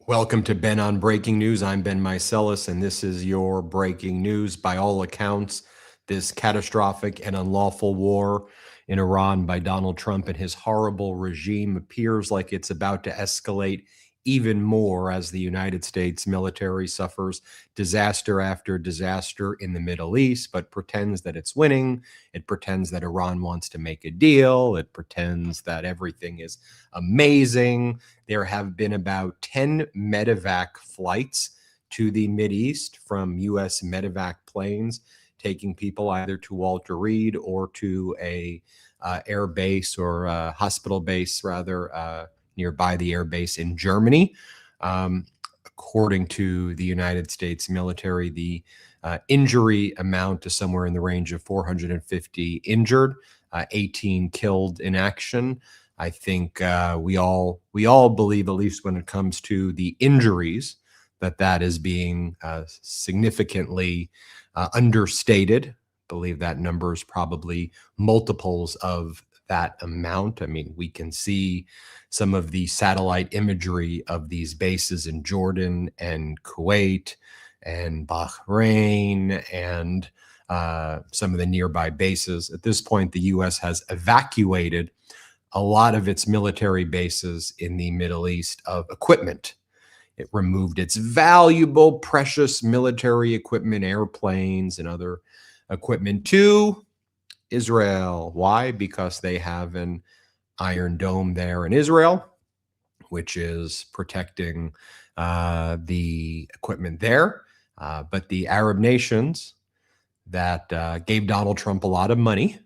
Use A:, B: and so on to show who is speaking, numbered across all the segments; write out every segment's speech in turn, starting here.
A: Welcome to Ben on Breaking News. I'm Ben Meiselas, and this is your breaking news. By all accounts, this catastrophic and unlawful war in Iran by Donald Trump and his horrible regime appears like it's about to escalate even more as the United States military suffers disaster after disaster in the Middle East, but pretends that it's winning. It pretends that Iran wants to make a deal. It pretends that everything is amazing. There have been about 10 medevac flights to the Mideast from U.S. medevac planes, taking people either to Walter Reed or to a air base or hospital base, rather, nearby the air base in Germany. According to the United States military, the injury amount is somewhere in the range of 450 injured, 18 killed in action. I think we all believe, at least when it comes to the injuries, that is being significantly understated. Believe that number is probably multiples of that amount. I mean, we can see some of the satellite imagery of these bases in Jordan and Kuwait and Bahrain and some of the nearby bases. At this point, the U.S. has evacuated a lot of its military bases in the Middle East of equipment. It removed its valuable, precious military equipment, airplanes and other equipment to Israel. Why? Because they have an Iron Dome there in Israel, which is protecting the equipment there. But the Arab nations that gave Donald Trump a lot of money,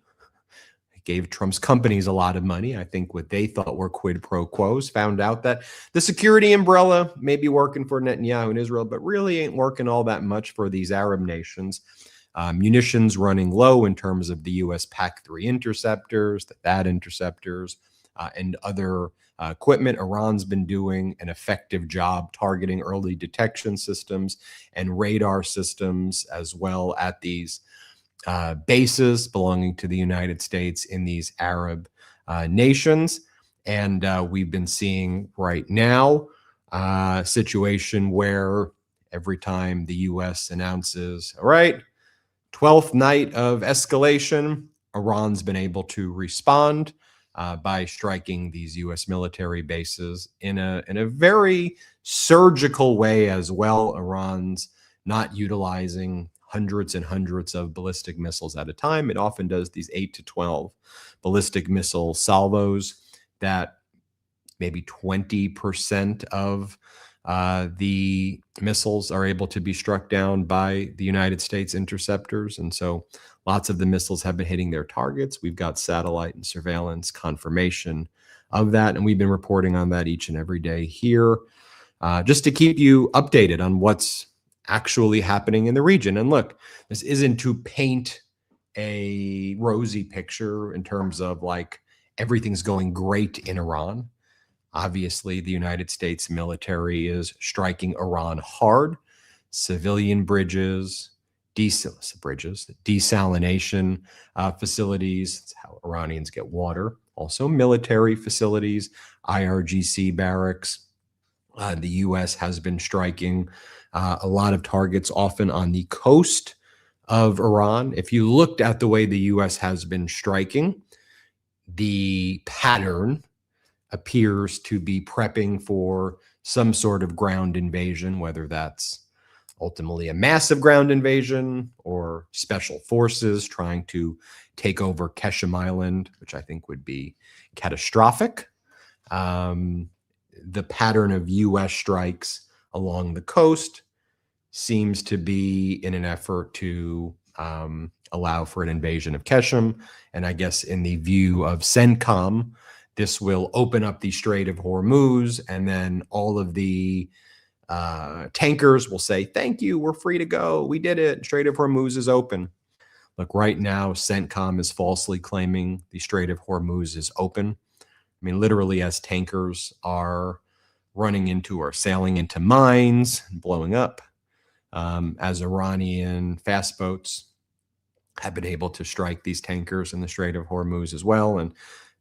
A: gave Trump's companies a lot of money. I think what they thought were quid pro quos, found out that the security umbrella may be working for Netanyahu in Israel, but really ain't working all that much for these Arab nations. Munitions running low in terms of the U.S. PAC-3 interceptors, the THAAD interceptors, and other equipment. Iran's been doing an effective job targeting early detection systems and radar systems as well at these bases belonging to the United States in these Arab nations. And we've been seeing right now a situation where every time the U.S. announces, all right, 12th night of escalation, Iran's been able to respond by striking these U.S. military bases in a very surgical way as well. Iran's not utilizing hundreds and hundreds of ballistic missiles at a time. It often does these 8 to 12 ballistic missile salvos that maybe 20% of the missiles are able to be struck down by the United States interceptors. And so lots of the missiles have been hitting their targets. We've got satellite and surveillance confirmation of that. And we've been reporting on that each and every day here, just to keep you updated on what's actually happening in the region. And look, this isn't to paint a rosy picture in terms of like everything's going great in Iran. Obviously, the United States military is striking Iran hard. Civilian bridges, desalination facilities. That's how Iranians get water. Also military facilities, IRGC barracks. The U.S. has been striking a lot of targets, often on the coast of Iran. If you looked at the way the U.S. has been striking, the pattern appears to be prepping for some sort of ground invasion, whether that's ultimately a massive ground invasion or special forces trying to take over Keshem Island, which I think would be catastrophic. The pattern of U.S. strikes along the coast seems to be in an effort to allow for an invasion of Keshem. And I guess in the view of CENTCOM, this will open up the Strait of Hormuz, and then all of the tankers will say, thank you, we're free to go. We did it. Strait of Hormuz is open. Look, right now, CENTCOM is falsely claiming the Strait of Hormuz is open. I mean, literally, as tankers are running into or sailing into mines and blowing up, as Iranian fast boats have been able to strike these tankers in the Strait of Hormuz as well. And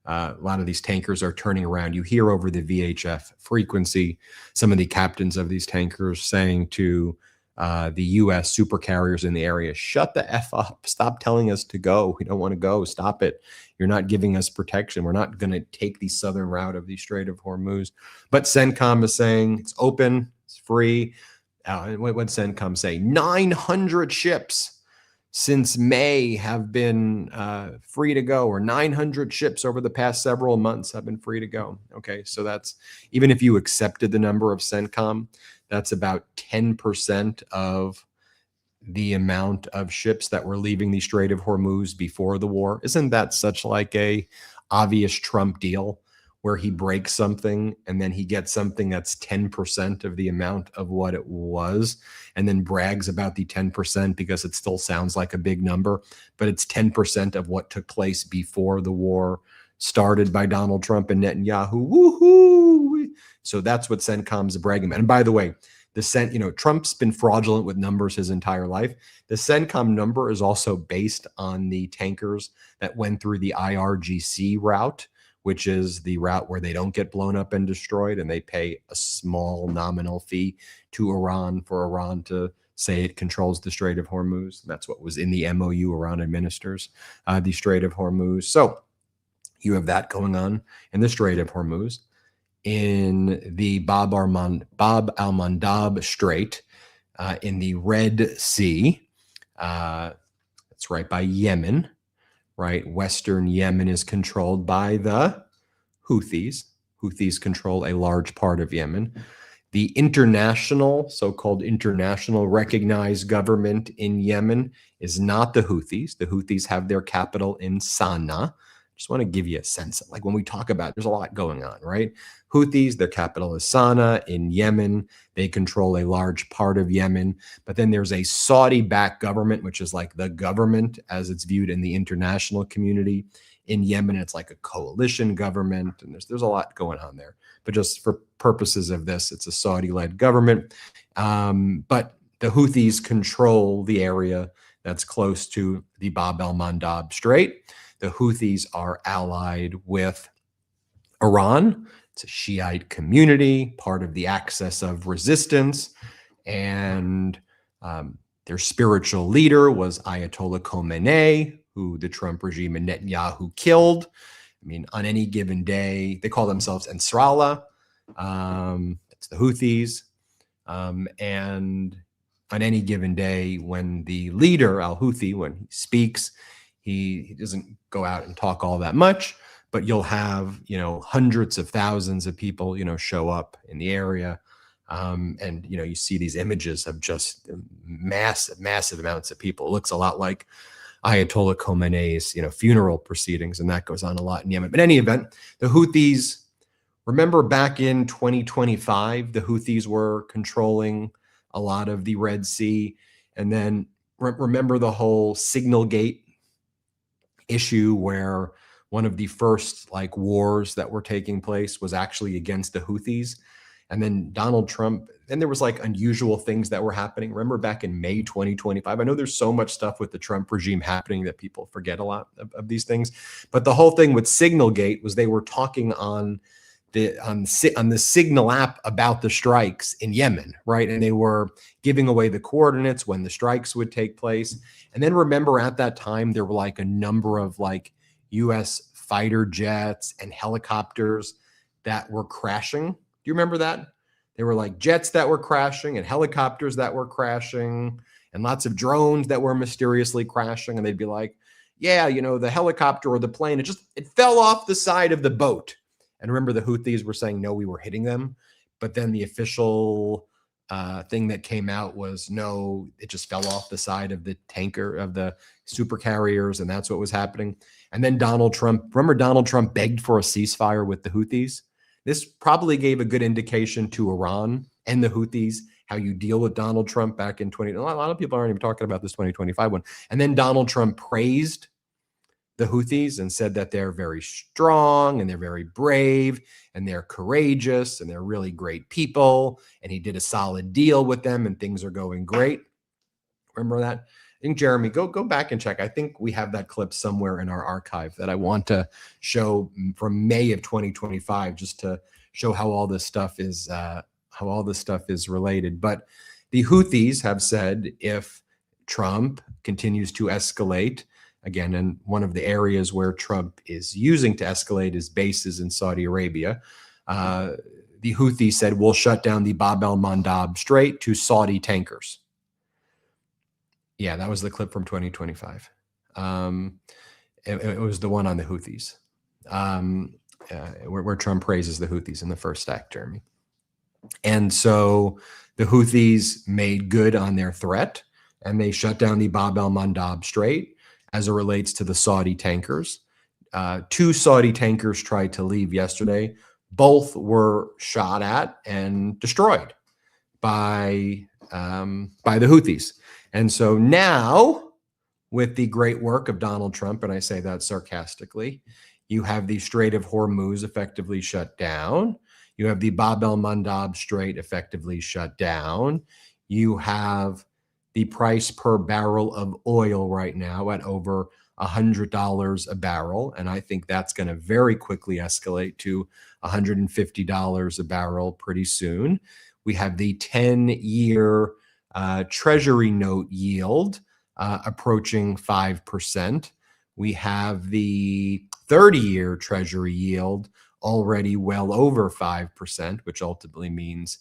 A: A lot of these tankers are turning around. You hear over the VHF frequency some of the captains of these tankers saying to the U.S. supercarriers in the area, shut the F up. Stop telling us to go. We don't want to go. Stop it. You're not giving us protection. We're not going to take the southern route of the Strait of Hormuz. But CENTCOM is saying it's open, it's free. What did CENTCOM say? 900 ships since May have been free to go, or 900 ships over the past several months have been free to go. Okay, so that's, even if you accepted the number of CENTCOM, that's about 10% of the amount of ships that were leaving the Strait of Hormuz before the war. Isn't that such like a obvious Trump deal, where he breaks something and then he gets something that's 10% of the amount of what it was, and then brags about the 10% because it still sounds like a big number, but it's 10% of what took place before the war started by Donald Trump and Netanyahu. Woohoo! So that's what CENTCOM's bragging about. And by the way, Trump's been fraudulent with numbers his entire life. The CENTCOM number is also based on the tankers that went through the IRGC route, which is the route where they don't get blown up and destroyed, and they pay a small nominal fee to Iran for Iran to say it controls the Strait of Hormuz. That's what was in the MOU. Iran administers the Strait of Hormuz. So you have that going on in the Strait of Hormuz. In the Bab al-Mandab Strait, in the Red Sea, that's right by Yemen, right? Western Yemen is controlled by the Houthis. Houthis control a large part of Yemen. The international, so-called international recognized government in Yemen is not the Houthis. The Houthis have their capital in Sana'a. Just want to give you a sense of, like, when we talk about, there's a lot going on, right? Houthis, their capital is Sana'a in Yemen. They control a large part of Yemen. But then there's a Saudi-backed government, which is like the government as it's viewed in the international community. In Yemen, it's like a coalition government, and there's a lot going on there. But just for purposes of this, it's a Saudi-led government. But the Houthis control the area that's close to the Bab el-Mandab Strait. The Houthis are allied with Iran. It's a Shiite community, part of the axis of resistance. And their spiritual leader was Ayatollah Khomeini, who the Trump regime and Netanyahu killed. I mean, on any given day, they call themselves Nasrallah. It's the Houthis. And on any given day, when the leader, al-Houthi, when he speaks, he doesn't go out and talk all that much, but you'll have, hundreds of thousands of people, show up in the area. And, you see these images of just massive amounts of people. It looks a lot like Ayatollah Khomeini's, funeral proceedings, and that goes on a lot in Yemen. But in any event, the Houthis, remember back in 2025, the Houthis were controlling a lot of the Red Sea. And then remember the whole Signal Gate issue, where one of the first wars that were taking place was actually against the Houthis. And then Donald Trump, then there was unusual things that were happening. Remember back in May 2025? I know there's so much stuff with the Trump regime happening that people forget a lot of these things. But the whole thing with Signalgate was they were talking on the Signal app about the strikes in Yemen, right? And they were giving away the coordinates when the strikes would take place. And then remember at that time, there were a number of U.S. fighter jets and helicopters that were crashing. Do you remember that? There were jets that were crashing and helicopters that were crashing and lots of drones that were mysteriously crashing. And they'd be like, yeah, the helicopter or the plane, it fell off the side of the boat. And remember, the Houthis were saying, no, we were hitting them. But then the official thing that came out was, no, it just fell off the side of the tanker, of the supercarriers, and that's what was happening. And then Donald Trump begged for a ceasefire with the Houthis. This probably gave a good indication to Iran and the Houthis how you deal with Donald Trump back in 20. A lot of people aren't even talking about this 2025 one. And then Donald Trump praised the Houthis and said that they're very strong and they're very brave and they're courageous and they're really great people. And he did a solid deal with them and things are going great. Remember that? think Jeremy, go back and check. I think we have that clip somewhere in our archive that I want to show from May of 2025, just to show how all this stuff is related. But the Houthis have said if Trump continues to escalate, again, and one of the areas where Trump is using to escalate is bases in Saudi Arabia. The Houthis said, we'll shut down the Bab el-Mandab Strait to Saudi tankers. Yeah, that was the clip from 2025. It was the one on the Houthis, where Trump praises the Houthis in the first act, Jeremy. And so the Houthis made good on their threat, and they shut down the Bab el-Mandab Strait as it relates to the Saudi tankers. 2 Saudi tankers tried to leave yesterday. Both were shot at and destroyed by the Houthis. And so now, with the great work of Donald Trump, and I say that sarcastically, you have the Strait of Hormuz effectively shut down. You have the Bab el-Mandab Strait effectively shut down. You have the price per barrel of oil right now at over $100 a barrel. And I think that's going to very quickly escalate to $150 a barrel pretty soon. We have the 10-year Treasury note yield approaching 5%. We have the 30-year Treasury yield already well over 5%, which ultimately means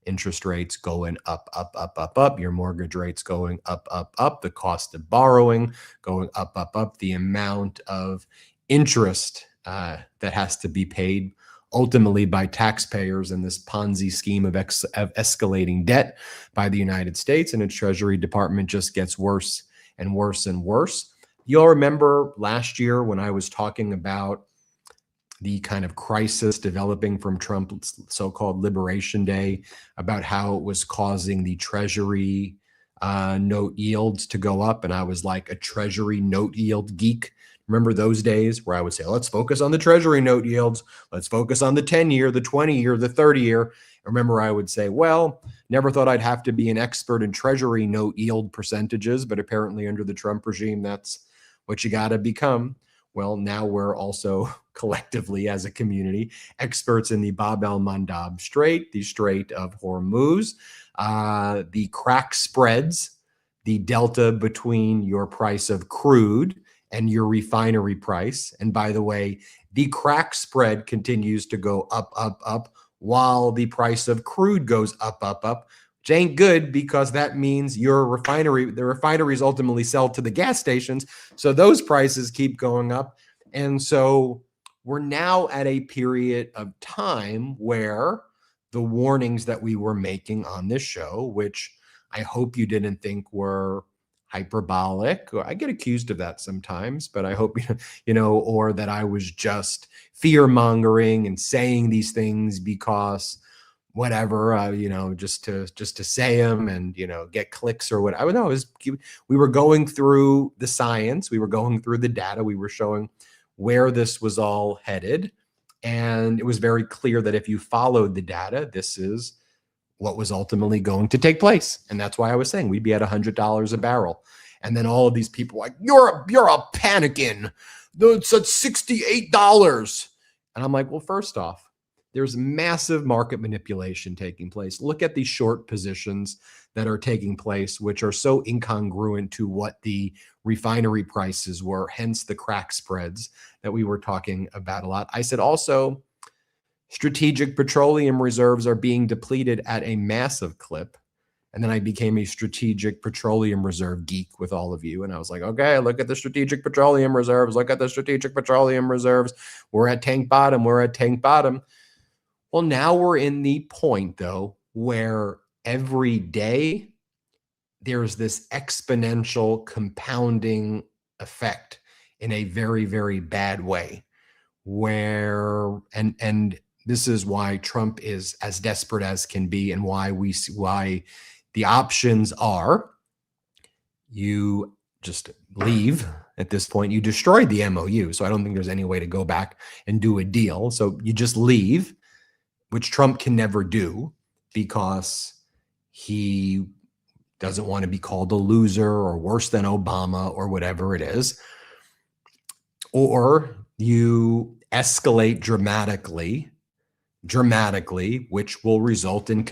A: interest rates going up, up, up, up, up, your mortgage rates going up, up, up, the cost of borrowing going up, up, up, the amount of interest that has to be paid ultimately by taxpayers in this Ponzi scheme of escalating debt by the United States, and its Treasury Department just gets worse and worse and worse. You'll remember last year when I was talking about the kind of crisis developing from Trump's so-called Liberation Day, about how it was causing the Treasury note yields to go up. And I was like a Treasury note yield geek. Remember those days where I would say, let's focus on the Treasury note yields. Let's focus on the 10-year, the 20-year, the 30-year. Remember, I would say, well, never thought I'd have to be an expert in Treasury note yield percentages, but apparently under the Trump regime, that's what you got to become. Well, now we're also collectively as a community experts in the Bab el-Mandab Strait, the Strait of Hormuz, the crack spreads, the delta between your price of crude and your refinery price. And by the way, the crack spread continues to go up, up, up, while the price of crude goes up, up, up, which ain't good, because that means the refineries ultimately sell to the gas stations. So those prices keep going up. And so we're now at a period of time where the warnings that we were making on this show, which I hope you didn't think were hyperbolic, or I get accused of that sometimes, but I hope, or that I was just fear mongering and saying these things because whatever, just to say them and, get clicks or what. I would know we were going through the science, we were going through the data, we were showing where this was all headed. And it was very clear that if you followed the data, this is what was ultimately going to take place. And that's why I was saying we'd be at $100 a barrel. And then all of these people were like, you're a panicking. It's at $68. And I'm like, well, first off, there's massive market manipulation taking place. Look at the short positions that are taking place, which are so incongruent to what the refinery prices were, hence the crack spreads that we were talking about a lot. I said also, strategic petroleum reserves are being depleted at a massive clip. And then I became a strategic petroleum reserve geek with all of you. And I was like, okay, look at the strategic petroleum reserves. Look at the strategic petroleum reserves. We're at tank bottom. We're at tank bottom. Well, now we're in the point, though, where every day there's this exponential compounding effect in a very, very bad way, where, and this is why Trump is as desperate as can be, and why the options are you just leave at this point. You destroyed the MOU, so I don't think there's any way to go back and do a deal. So you just leave, which Trump can never do because he doesn't want to be called a loser or worse than Obama or whatever it is, or you escalate dramatically, which will result in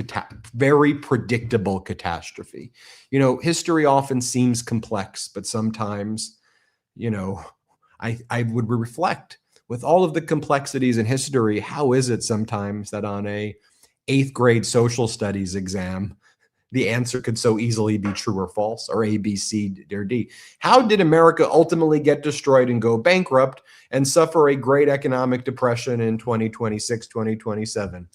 A: very predictable catastrophe. History often seems complex, but sometimes, I would reflect with all of the complexities in history. How is it sometimes that on a 8th grade social studies exam, the answer could so easily be true or false, or A, B, C, or D? How did America ultimately get destroyed and go bankrupt and suffer a great economic depression in 2026, 2027?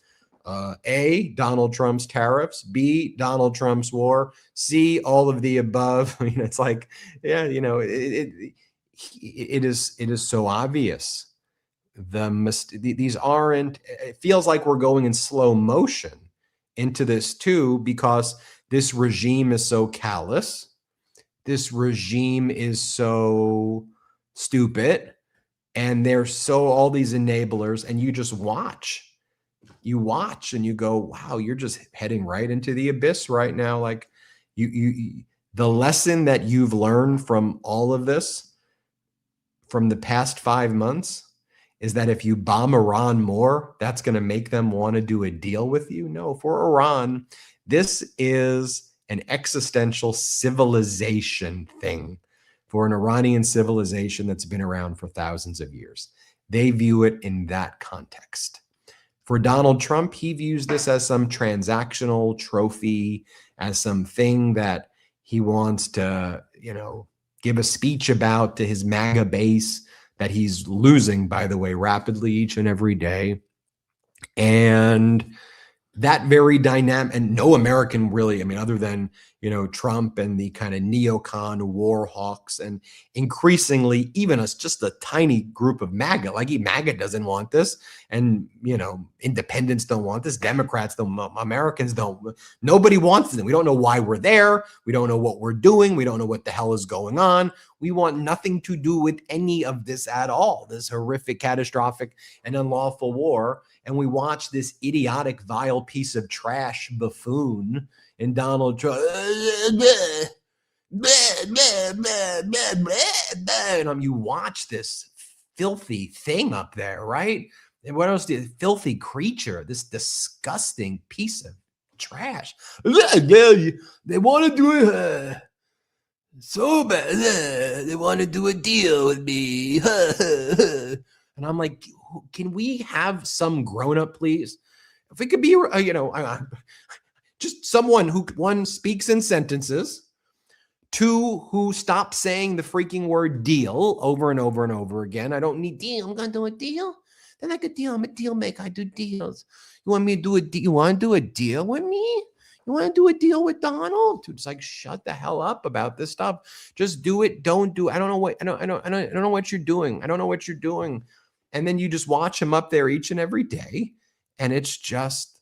A: A, Donald Trump's tariffs. B, Donald Trump's war. C, all of the above. It's like, yeah, it is so obvious. These aren't. It feels like we're going in slow motion into this too, because this regime is so callous. This regime is so stupid, and there's so all these enablers, and you just watch. You watch and you go, wow, you're just heading right into the abyss right now. Like the lesson that you've learned from all of this, from the past 5 months, is that if you bomb Iran more, that's going to make them want to do a deal with you. No, for Iran, this is an existential civilization thing, for an Iranian civilization that's been around for thousands of years. They view it in that context. For Donald Trump, he views this as some transactional trophy, as something that he wants to, give a speech about to his MAGA base that he's losing, by the way, rapidly each and every day. And that very dynamic, and no American really, other than, Trump and the kind of neocon war hawks, and increasingly even just a tiny group of MAGA, like MAGA doesn't want this. And, independents don't want this. Democrats don't, Americans don't, nobody wants it. We don't know why we're there. We don't know what we're doing. We don't know what the hell is going on. We want nothing to do with any of this at all, this horrific, catastrophic, and unlawful war. And we watch this idiotic, vile piece of trash buffoon in Donald Trump. And you watch this filthy thing up there, right? And what else? The filthy creature, this disgusting piece of trash. They want to do it so bad. They want to do a deal with me. And I'm like, can we have some grown up, please? If we could be, just someone who, one, speaks in sentences, two, who stops saying the freaking word deal over and over and over again. I don't need deal. I'm going to do a deal. Then I could deal. I'm a deal maker. I do deals. You want me to do a deal? You want to do a deal with me? You want to do a deal with Donald? Dude, it's like, shut the hell up about this stuff. Just do it. Don't do it. I don't know what you're doing. I don't know what you're doing. And then you just watch him up there each and every day. And it's just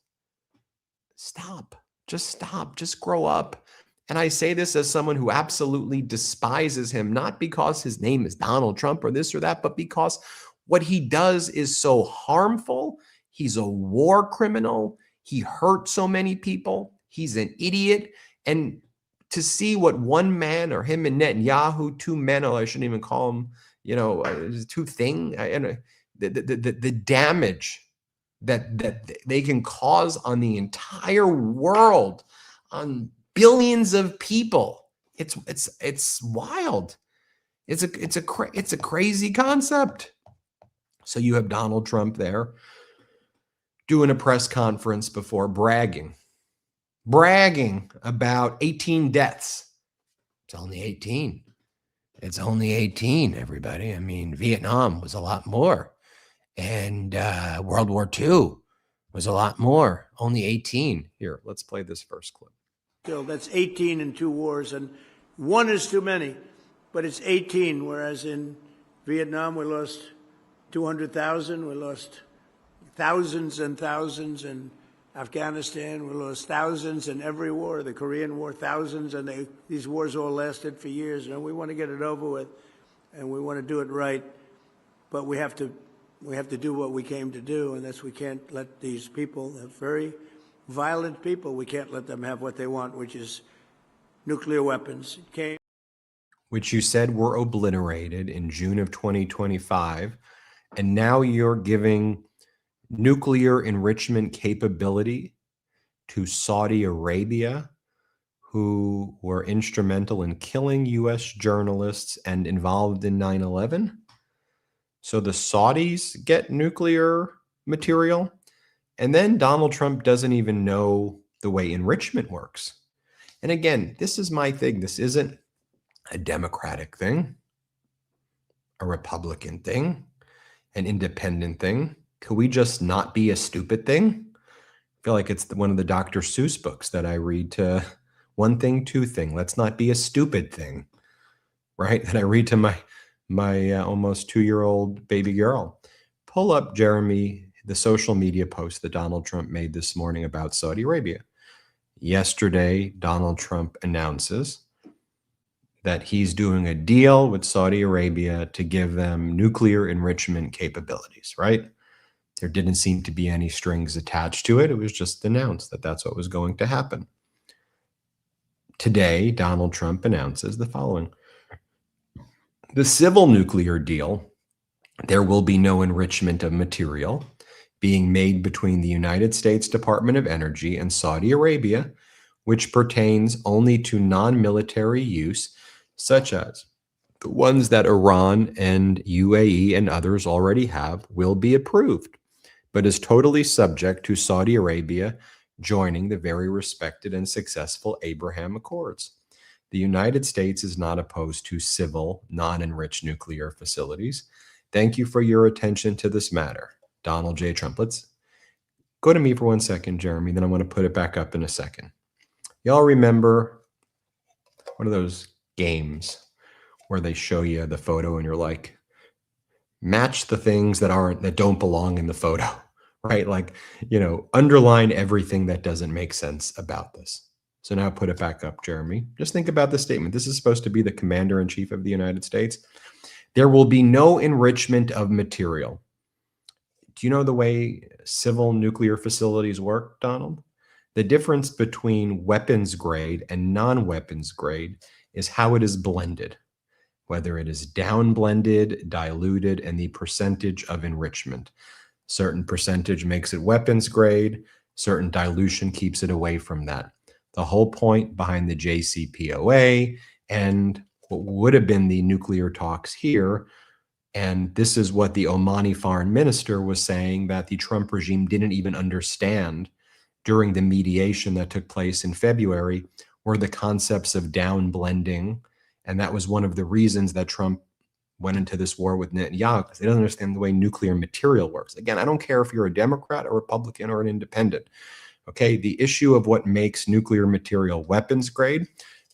A: stop. Just stop. Just grow up. And I say this as someone who absolutely despises him, not because his name is Donald Trump or this or that, but because what he does is so harmful. He's a war criminal. He hurt so many people. He's an idiot. And to see what one man, or him and Netanyahu, two men, or I shouldn't even call them, two thing, and the damage that they can cause on the entire world, on billions of people, it's wild. It's a crazy concept. So you have Donald Trump there doing a press conference before bragging about 18 deaths. It's only 18. It's only 18, everybody. Vietnam was a lot more. And World War II was a lot more. Only 18. Here, let's play this first clip.
B: Still, that's 18 in 2 wars, and one is too many, but it's 18, whereas in Vietnam we lost 200,000, we lost thousands and thousands in Afghanistan, we lost thousands in every war, the Korean War, thousands, and these wars all lasted for years. And we want to get it over with, and we want to do it right, but we have to do what we came to do, and that's, we can't let these people, very violent people, we can't let them have what they want, which is nuclear weapons. It came.
A: Which you said were obliterated in June of 2025. And now you're giving nuclear enrichment capability to Saudi Arabia, who were instrumental in killing US journalists and involved in 9/11. So the Saudis get nuclear material. And then Donald Trump doesn't even know the way enrichment works. And again, this is my thing. This isn't a Democratic thing, a Republican thing, an independent thing. Could we just not be a stupid thing? I feel like it's one of the Dr. Seuss books that I read to one thing, two thing. Let's not be a stupid thing, right? That I read to my almost 2-year-old baby girl. Pull up, Jeremy, the social media post that Donald Trump made this morning about Saudi Arabia. Yesterday, Donald Trump announces that he's doing a deal with Saudi Arabia to give them nuclear enrichment capabilities, right? There didn't seem to be any strings attached to it. It was just announced that that's what was going to happen. Today, Donald Trump announces the following. The civil nuclear deal, there will be no enrichment of material being made between the United States Department of Energy and Saudi Arabia, which pertains only to non-military use, such as the ones that Iran and UAE and others already have, will be approved, but is totally subject to Saudi Arabia joining the very respected and successful Abraham Accords. The United States is not opposed to civil, non-enriched nuclear facilities. Thank you for your attention to this matter. Donald J. Trump. Let's go to me for 1 second, Jeremy, then I'm going to put it back up in a second. Y'all remember one of those games where they show you the photo and you're like, match the things that don't belong in the photo, right? Like, underline everything that doesn't make sense about this. So now put it back up, Jeremy. Just think about this statement. This is supposed to be the commander-in-chief of the United States. There will be no enrichment of material. Do you know the way civil nuclear facilities work, Donald? The difference between weapons grade and non-weapons grade is how it is blended, whether it is down blended, diluted, and the percentage of enrichment. Certain percentage makes it weapons grade, certain dilution keeps it away from that. The whole point behind the JCPOA and what would have been the nuclear talks here, and this is what the Omani foreign minister was saying that the Trump regime didn't even understand during the mediation that took place in February, were the concepts of down blending. And that was one of the reasons that Trump went into this war with Netanyahu, because they don't understand the way nuclear material works. Again, I don't care if you're a Democrat, a Republican, or an independent. Okay, the issue of what makes nuclear material weapons grade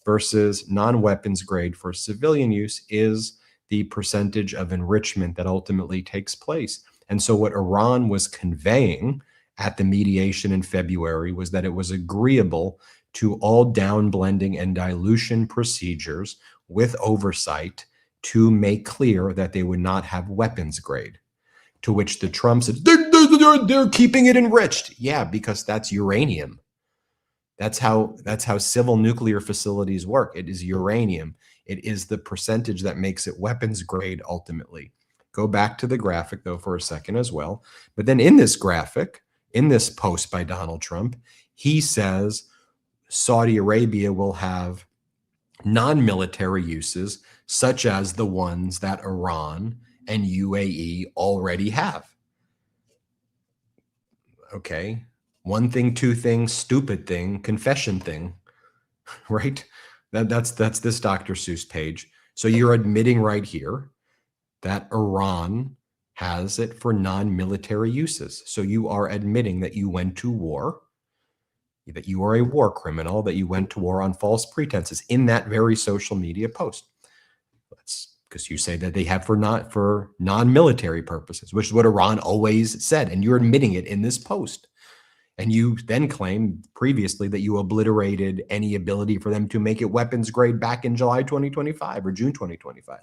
A: versus non-weapons grade for civilian use is the percentage of enrichment that ultimately takes place. And so what Iran was conveying at the mediation in February was that it was agreeable to all down blending and dilution procedures with oversight to make clear that they would not have weapons grade. To which the Trump said, they're keeping it enriched. Yeah, because that's uranium. That's how civil nuclear facilities work. It is uranium. It is the percentage that makes it weapons grade ultimately. Go back to the graphic, though, for a second as well. But then in this graphic, in this post by Donald Trump, he says Saudi Arabia will have non-military uses, such as the ones that Iran and UAE already have. Okay. One thing, two things, stupid thing, confession thing, right? That's this Dr. Seuss page. So you're admitting right here that Iran has it for non-military uses. So you are admitting that you went to war, that you are a war criminal, that you went to war on false pretenses in that very social media post. That's because you say that they have for non-military purposes, which is what Iran always said. And you're admitting it in this post. And you then claimed previously that you obliterated any ability for them to make it weapons grade back in July 2025 or June 2025.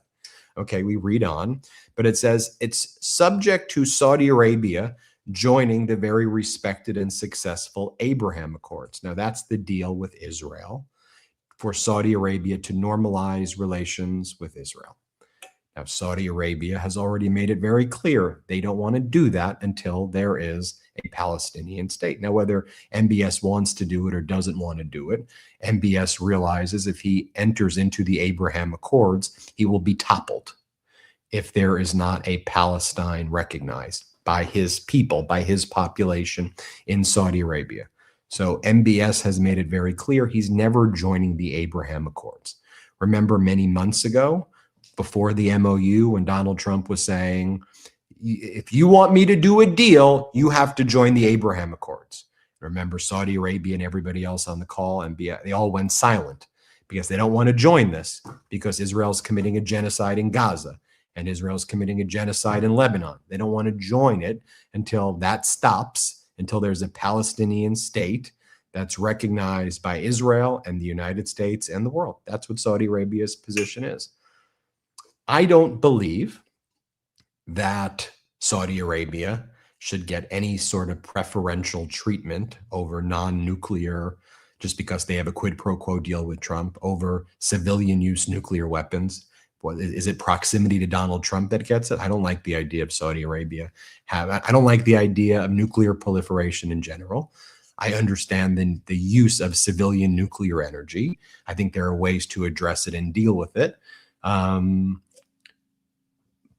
A: Okay, we read on, but it says it's subject to Saudi Arabia joining the very respected and successful Abraham Accords. Now, that's the deal with Israel for Saudi Arabia to normalize relations with Israel. Now, Saudi Arabia has already made it very clear they don't want to do that until there is a Palestinian state. Now, whether MBS wants to do it or doesn't want to do it, MBS realizes if he enters into the Abraham Accords, he will be toppled if there is not a Palestine recognized by his people, by his population in Saudi Arabia. So MBS has made it very clear he's never joining the Abraham Accords. Remember many months ago, before the MOU, when Donald Trump was saying, if you want me to do a deal, you have to join the Abraham Accords. Remember, Saudi Arabia and everybody else on the call, MBS, they all went silent because they don't want to join this because Israel's committing a genocide in Gaza and Israel's committing a genocide in Lebanon. They don't want to join it until that stops, until there's a Palestinian state that's recognized by Israel and the United States and the world. That's what Saudi Arabia's position is. I don't believe that Saudi Arabia should get any sort of preferential treatment over non-nuclear, just because they have a quid pro quo deal with Trump, over civilian use nuclear weapons. Is it proximity to Donald Trump that gets it? I don't like the idea of Saudi Arabia. I don't like the idea of nuclear proliferation in general. I understand the use of civilian nuclear energy. I think there are ways to address it and deal with it.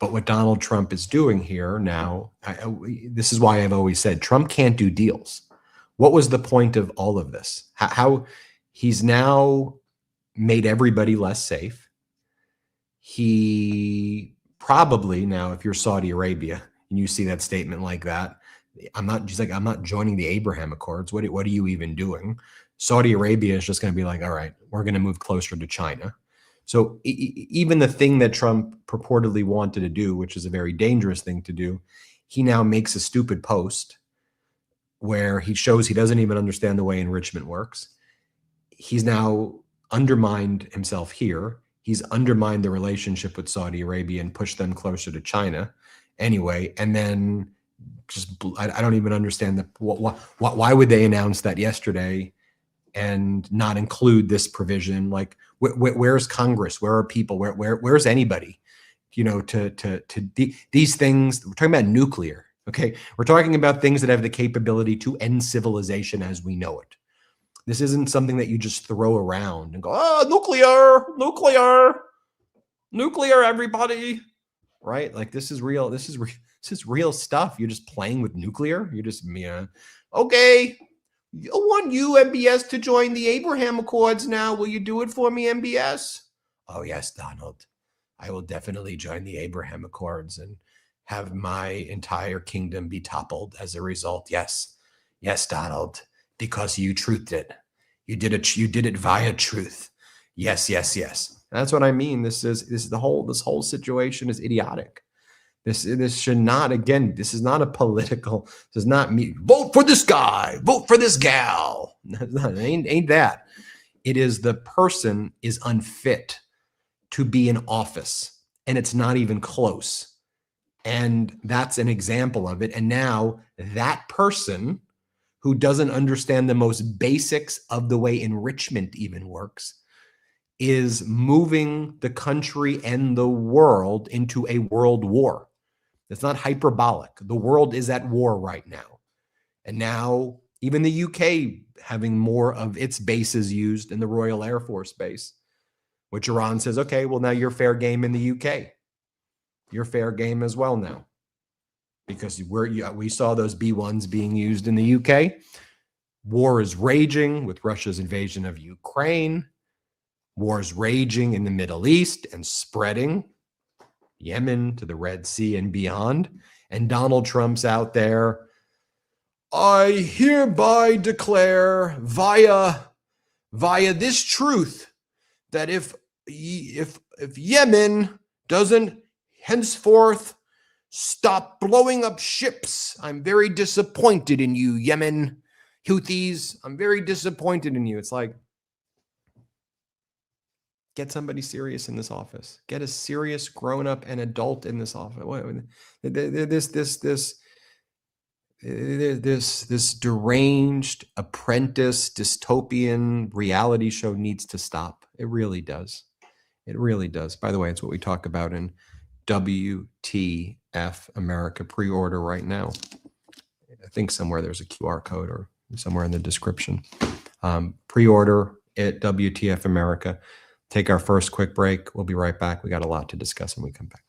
A: But what Donald Trump is doing here now, this is why I've always said Trump can't do deals. What was the point of all of this? How he's now made everybody less safe. He probably now, if you're Saudi Arabia and you see that statement like that, I'm not joining the Abraham Accords. What are you even doing? Saudi Arabia is just going to be like, all right, we're going to move closer to China. So even the thing that Trump purportedly wanted to do, which is a very dangerous thing to do, he now makes a stupid post where he shows he doesn't even understand the way enrichment works. He's now undermined himself here. He's undermined the relationship with Saudi Arabia and pushed them closer to China anyway. And then I don't even understand why would they announce that yesterday and not include this provision? Like, where's Congress? Where are people? Where's anybody? These things. We're talking about nuclear. Okay, we're talking about things that have the capability to end civilization as we know it. This isn't something that you just throw around and go, oh, nuclear, everybody, right? Like, this is real. This is real stuff. You're just playing with nuclear. You're just, okay. I want you, MBS, to join the Abraham Accords now. Will you do it for me, MBS? Oh, yes, Donald. I will definitely join the Abraham Accords and have my entire kingdom be toppled as a result. Yes. Yes, Donald, because you truthed it. You did it via truth. Yes. That's what I mean. This whole situation is idiotic. This should not, again, this is not a political, this is not me, vote for this guy, vote for this gal. Ain't that. It is the person is unfit to be in office, and it's not even close. And that's an example of it. And now that person who doesn't understand the most basics of the way enrichment even works is moving the country and the world into a world war. It's not hyperbolic. The world is at war right now. And now even the UK having more of its bases used in the Royal Air Force Base, which Iran says, okay, well, now you're fair game in the UK. You're fair game as well now. Because we saw those B-1s being used in the UK. War is raging with Russia's invasion of Ukraine. War is raging in the Middle East and spreading. Yemen to the Red Sea and beyond. And Donald Trump's out there. I hereby declare via this truth that if Yemen doesn't henceforth stop blowing up ships, I'm very disappointed in you, Yemen Houthis. I'm very disappointed in you. It's like, get somebody serious in this office. Get a serious grown-up and adult in this office. This deranged apprentice dystopian reality show needs to stop. It really does. It really does. By the way, it's what we talk about in WTF America. Pre-order right now. I think somewhere there's a QR code or somewhere in the description. Pre-order at WTF America. Take our first quick break. We'll be right back. We got a lot to discuss when we come back.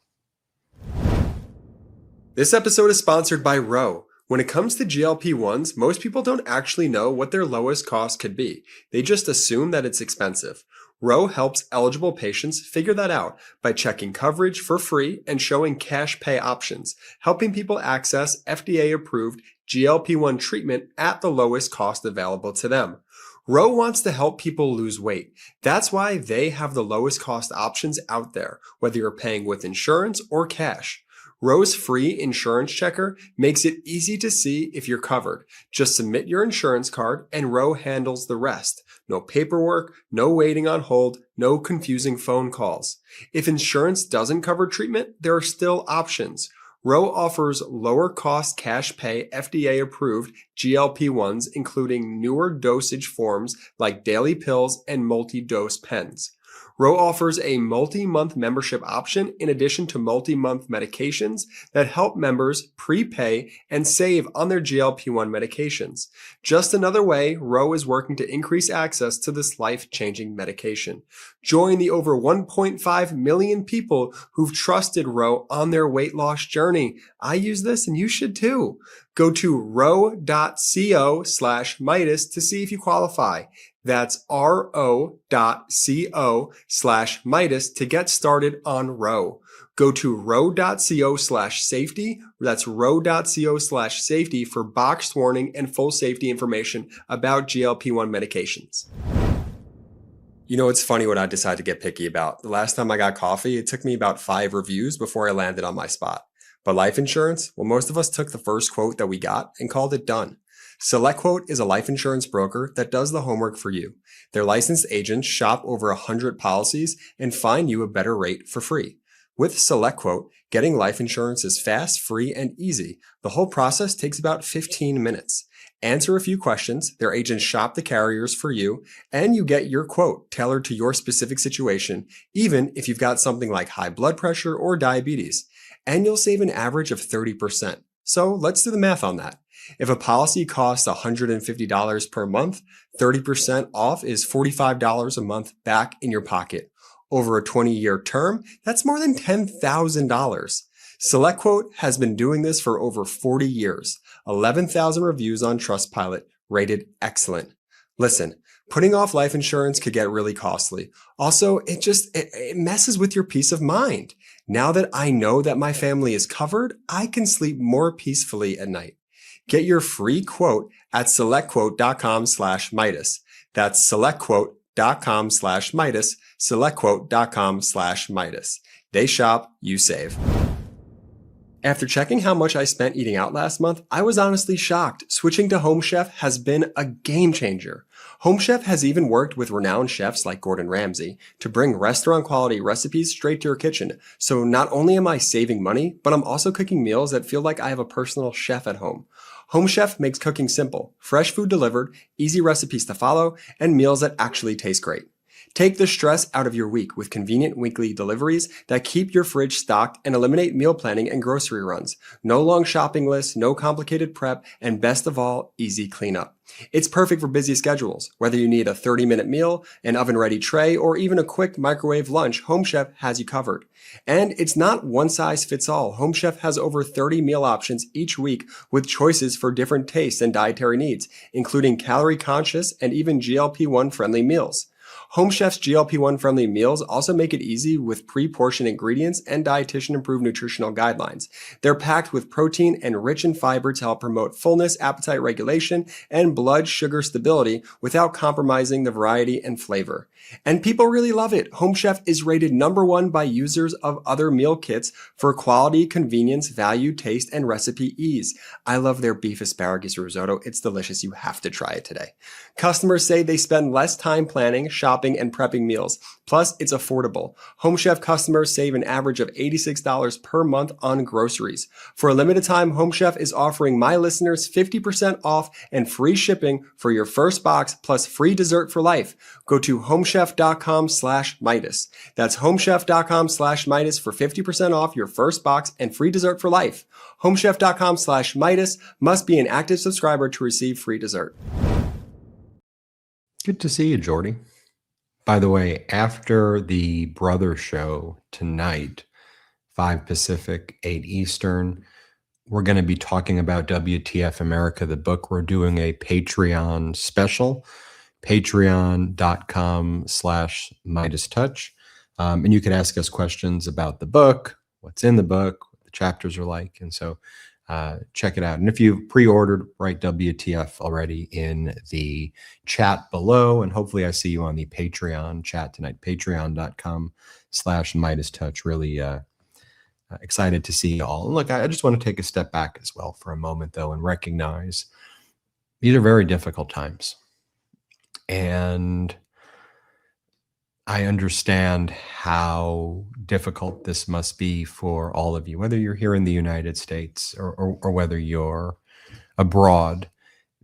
C: This episode is sponsored by Ro. When it comes to GLP-1s, most people don't actually know what their lowest cost could be. They just assume that it's expensive. Ro helps eligible patients figure that out by checking coverage for free and showing cash pay options, helping people access FDA-approved GLP-1 treatment at the lowest cost available to them. Ro wants to help people lose weight. That's why they have the lowest cost options out there, whether you're paying with insurance or cash. Ro's free insurance checker makes it easy to see if you're covered. Just submit your insurance card and Ro handles the rest. No paperwork, no waiting on hold, no confusing phone calls. If insurance doesn't cover treatment, there are still options. Ro offers lower cost cash pay FDA approved GLP-1s, including newer dosage forms like daily pills and multi-dose pens. Ro offers a multi-month membership option in addition to multi-month medications that help members prepay and save on their GLP-1 medications. Just another way Ro is working to increase access to this life-changing medication. Join the over 1.5 million people who've trusted Ro on their weight loss journey. I use this and you should too. Go to ro.co/Meidas to see if you qualify. That's ro.co/Meidas to get started on Ro. Go to ro.co/safety. That's ro.co/safety for boxed warning and full safety information about GLP-1 medications. You know, it's funny what I decide to get picky about. The last time I got coffee, it took me about 5 reviews before I landed on my spot. But life insurance? Well, most of us took the first quote that we got and called it done. SelectQuote is a life insurance broker that does the homework for you. Their licensed agents shop over 100 policies and find you a better rate for free. With SelectQuote, getting life insurance is fast, free, and easy. The whole process takes about 15 minutes. Answer a few questions, their agents shop the carriers for you, and you get your quote tailored to your specific situation, even if you've got something like high blood pressure or diabetes. And you'll save an average of 30%. So let's do the math on that. If a policy costs $150 per month, 30% off is $45 a month back in your pocket. Over a 20-year term, that's more than $10,000. SelectQuote has been doing this for over 40 years. 11,000 reviews on Trustpilot, rated excellent. Listen, putting off life insurance could get really costly. Also, it messes with your peace of mind. Now that I know that my family is covered, I can sleep more peacefully at night. Get your free quote at selectquote.com/Meidas. That's selectquote.com/Meidas, selectquote.com/Meidas. They shop, you save. After checking how much I spent eating out last month, I was honestly shocked. Switching to Home Chef has been a game changer. Home Chef has even worked with renowned chefs like Gordon Ramsay to bring restaurant quality recipes straight to your kitchen. So not only am I saving money, but I'm also cooking meals that feel like I have a personal chef at home. Home Chef makes cooking simple, fresh food delivered, easy recipes to follow, and meals that actually taste great. Take the stress out of your week with convenient weekly deliveries that keep your fridge stocked and eliminate meal planning and grocery runs. No long shopping lists, no complicated prep, and best of all, easy cleanup. It's perfect for busy schedules. Whether you need a 30-minute meal, an oven-ready tray, or even a quick microwave lunch, Home Chef has you covered. And it's not one size fits all. Home Chef has over 30 meal options each week with choices for different tastes and dietary needs, including calorie conscious and even GLP-1 friendly meals. Home Chef's GLP-1 friendly meals also make it easy with pre-portioned ingredients and dietitian approved nutritional guidelines. They're packed with protein and rich in fiber to help promote fullness, appetite regulation, and blood sugar stability without compromising the variety and flavor. And people really love it. Home Chef is rated #1 by users of other meal kits for quality, convenience, value, taste, and recipe ease. I love their beef asparagus risotto. It's delicious. You have to try it today. Customers say they spend less time planning, shopping, and prepping meals. Plus, it's affordable. Home Chef customers save an average of $86 per month on groceries. For a limited time, Home Chef is offering my listeners 50% off and free shipping for your first box plus free dessert for life. Go to homechef.com/Meidas. That's homechef.com/Meidas for 50% off your first box and free dessert for life. Homechef.com/Meidas. Must be an active subscriber to receive free dessert.
A: Good to see you, Jordy. By the way, after the brother show tonight, 5 Pacific, 8 Eastern, we're going to be talking about WTF America, the book. We're doing a Patreon special, patreon.com/MeidasTouch. And you can ask us questions about the book, what's in the book, what the chapters are like. And so check it out. And if you've pre-ordered, write WTF already in the chat below. And hopefully I see you on the Patreon chat tonight, patreon.com/MeidasTouch. Really excited to see you all. And look, I just want to take a step back as well for a moment, though, and recognize these are very difficult times. And I understand how difficult this must be for all of you, whether you're here in the United States or whether you're abroad.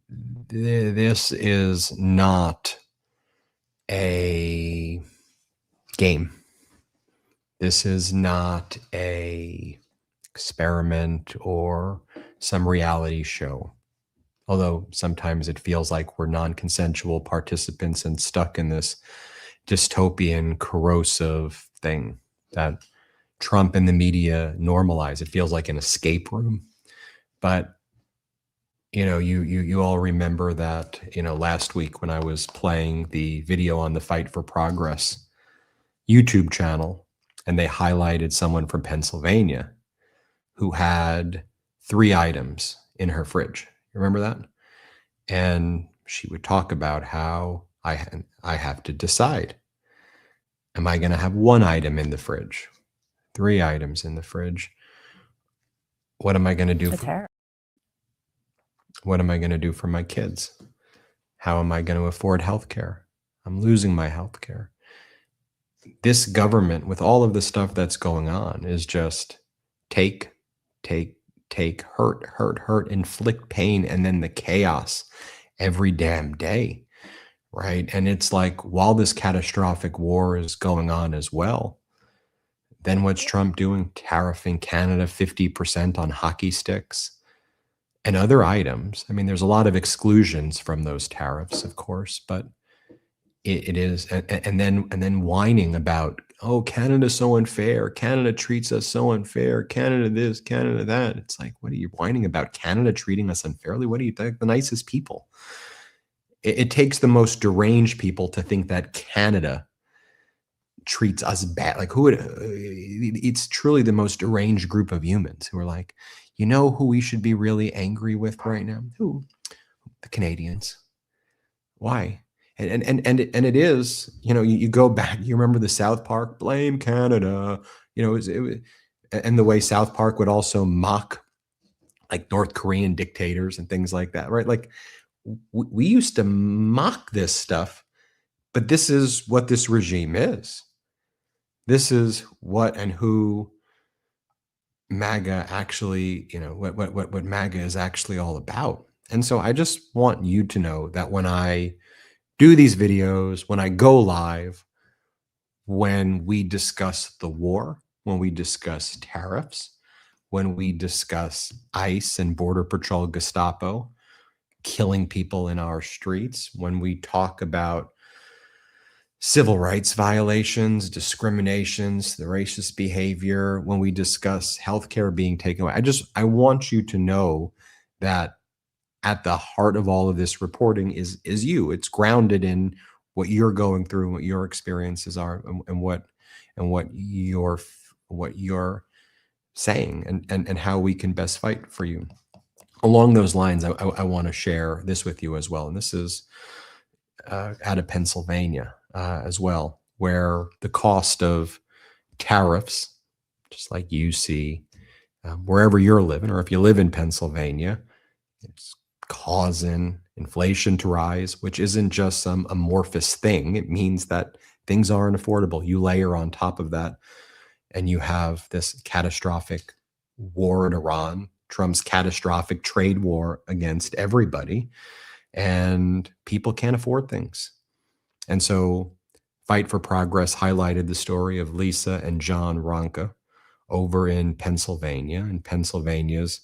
A: This is not a game. This is not a experiment or some reality show. Although sometimes it feels like we're non-consensual participants and stuck in this dystopian, corrosive thing that Trump and the media normalize. It feels like an escape room. But, you all remember that, last week when I was playing the video on the Fight for Progress YouTube channel, and they highlighted someone from Pennsylvania who had 3 items in her fridge. You remember that? And she would talk about how I have to decide. Am I going to have 1 item in the fridge? 3 items in the fridge? What am I going to do? What am I going to do for my kids? How am I going to afford health care? I'm losing my health care. This government, with all of the stuff that's going on, is just take, hurt, inflict pain, and then the chaos every damn day. Right. And it's like, while this catastrophic war is going on as well, then what's Trump doing? Tariffing Canada 50% on hockey sticks and other items. I mean, there's a lot of exclusions from those tariffs, of course, but it is. And then whining about, oh, Canada's so unfair. Canada treats us so unfair. Canada this, Canada that. It's like, what are you whining about? Canada treating us unfairly? What do you think? The nicest people. It takes the most deranged people to think that Canada treats us bad. Like, it's truly the most deranged group of humans who are like, who we should be really angry with right now? Who? The Canadians. Why? And it is, you go back, you remember the South Park, blame Canada, and the way South Park would also mock like North Korean dictators and things like that, right? Like, we used to mock this stuff, but this is what this regime is. This is what and who MAGA actually, what MAGA is actually all about. And so I just want you to know that when I do these videos, when I go live, when we discuss the war, when we discuss tariffs, when we discuss ICE and Border Patrol, Gestapo, killing people in our streets, when we talk about civil rights violations, discriminations, the racist behavior, when we discuss healthcare being taken away, I want you to know that at the heart of all of this reporting is you. It's grounded in what you're going through, what your experiences are, and what you're saying, and how we can best fight for you. Along those lines, I want to share this with you as well. And this is out of Pennsylvania as well, where the cost of tariffs, just like you see wherever you're living, or if you live in Pennsylvania, it's causing inflation to rise, which isn't just some amorphous thing. It means that things aren't affordable. You layer on top of that, and you have this catastrophic war in Iran, Trump's catastrophic trade war against everybody, and people can't afford things. And so Fight for Progress highlighted the story of Lisa and John Ronka over in Pennsylvania. In Pennsylvania's,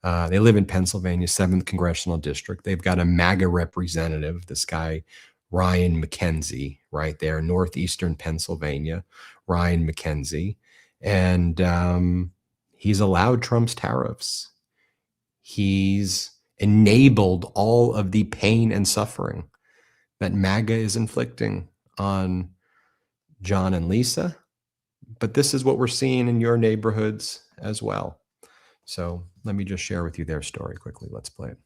A: they live in Pennsylvania's 7th Congressional District. They've got a MAGA representative, this guy, Ryan McKenzie, right there, northeastern Pennsylvania, Ryan McKenzie. And he's allowed Trump's tariffs. He's enabled all of the pain and suffering that MAGA is inflicting on John and Lisa. But this is what we're seeing in your neighborhoods as well. So let me just share with you their story quickly. Let's play it.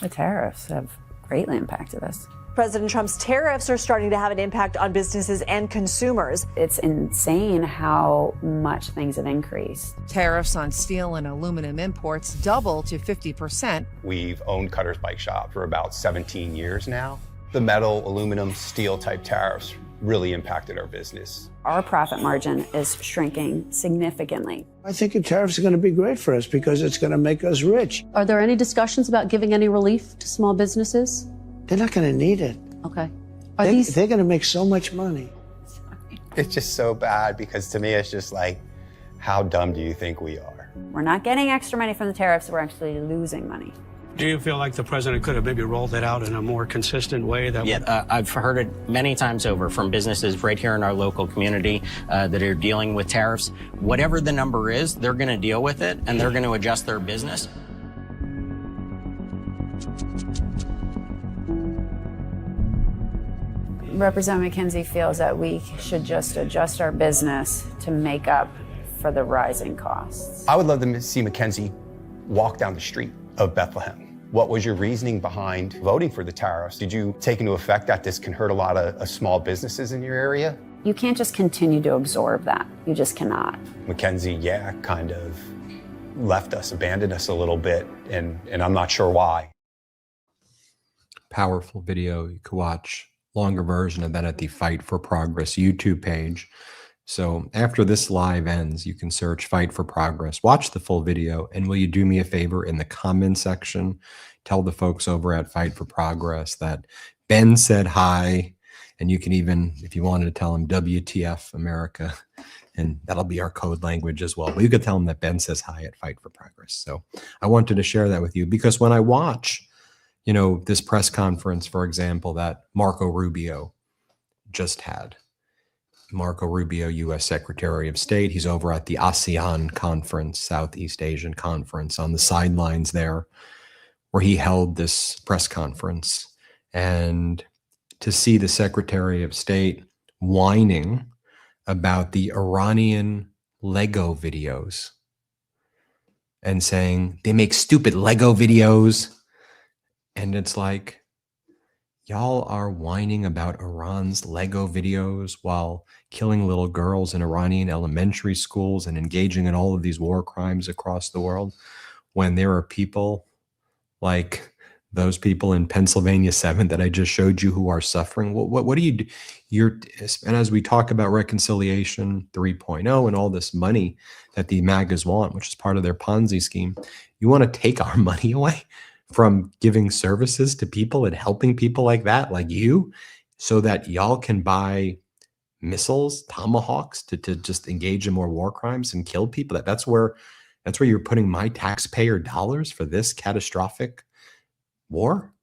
D: The tariffs have greatly impacted us.
E: President Trump's tariffs are starting to have an impact on businesses and consumers.
D: It's insane how much things have increased.
F: Tariffs on steel and aluminum imports double to 50%.
G: We've owned Cutter's Bike Shop for about 17 years now. The metal, aluminum, steel type tariffs really impacted our business.
D: Our profit margin is shrinking significantly.
B: I think the tariffs are going to be great for us because it's going to make us rich.
H: Are there any discussions about giving any relief to small businesses?
B: They're not going to need it.
H: Okay.
B: They're going to make so much money.
G: It's just so bad because to me, it's just like, how dumb do you think we are?
D: We're not getting extra money from the tariffs. We're actually losing money.
I: Do you feel like the president could have maybe rolled it out in a more consistent way?
J: I've heard it many times over from businesses right here in our local community that are dealing with tariffs. Whatever the number is, they're going to deal with it and they're going to adjust their business.
D: Representative McKenzie feels that we should just adjust our business to make up for the rising costs.
G: I would love to see McKenzie walk down the street of Bethlehem. What was your reasoning behind voting for the tariffs? Did you take into effect that this can hurt a lot of small businesses in your area?
D: You can't just continue to absorb that. You just cannot.
G: McKenzie, kind of left us, abandoned us a little bit, and I'm not sure why.
A: Powerful video. You can watch longer version of that at the Fight for Progress YouTube page. So after this live ends, you can search Fight for Progress, watch the full video, and will you do me a favor in the comment section, tell the folks over at Fight for Progress that Ben said hi, and you can even, if you wanted to tell him WTF America, and that'll be our code language as well. But you could tell him that Ben says hi at Fight for Progress. So I wanted to share that with you because when I watch, this press conference, for example, that Marco Rubio just had, Marco Rubio, U.S. Secretary of State. He's over at the ASEAN conference, Southeast Asian conference, on the sidelines there, where he held this press conference. And to see the Secretary of State whining about the Iranian Lego videos and saying they make stupid Lego videos. And it's like, y'all are whining about Iran's Lego videos while killing little girls in Iranian elementary schools and engaging in all of these war crimes across the world, when there are people like those people in Pennsylvania 7 that I just showed you who are suffering. What do you do? And as we talk about reconciliation 3.0 and all this money that the MAGAs want, which is part of their Ponzi scheme, you want to take our money away from giving services to people and helping people like that, like you, so that y'all can buy missiles, tomahawks to just engage in more war crimes and kill people. That's where you're putting my taxpayer dollars for this catastrophic war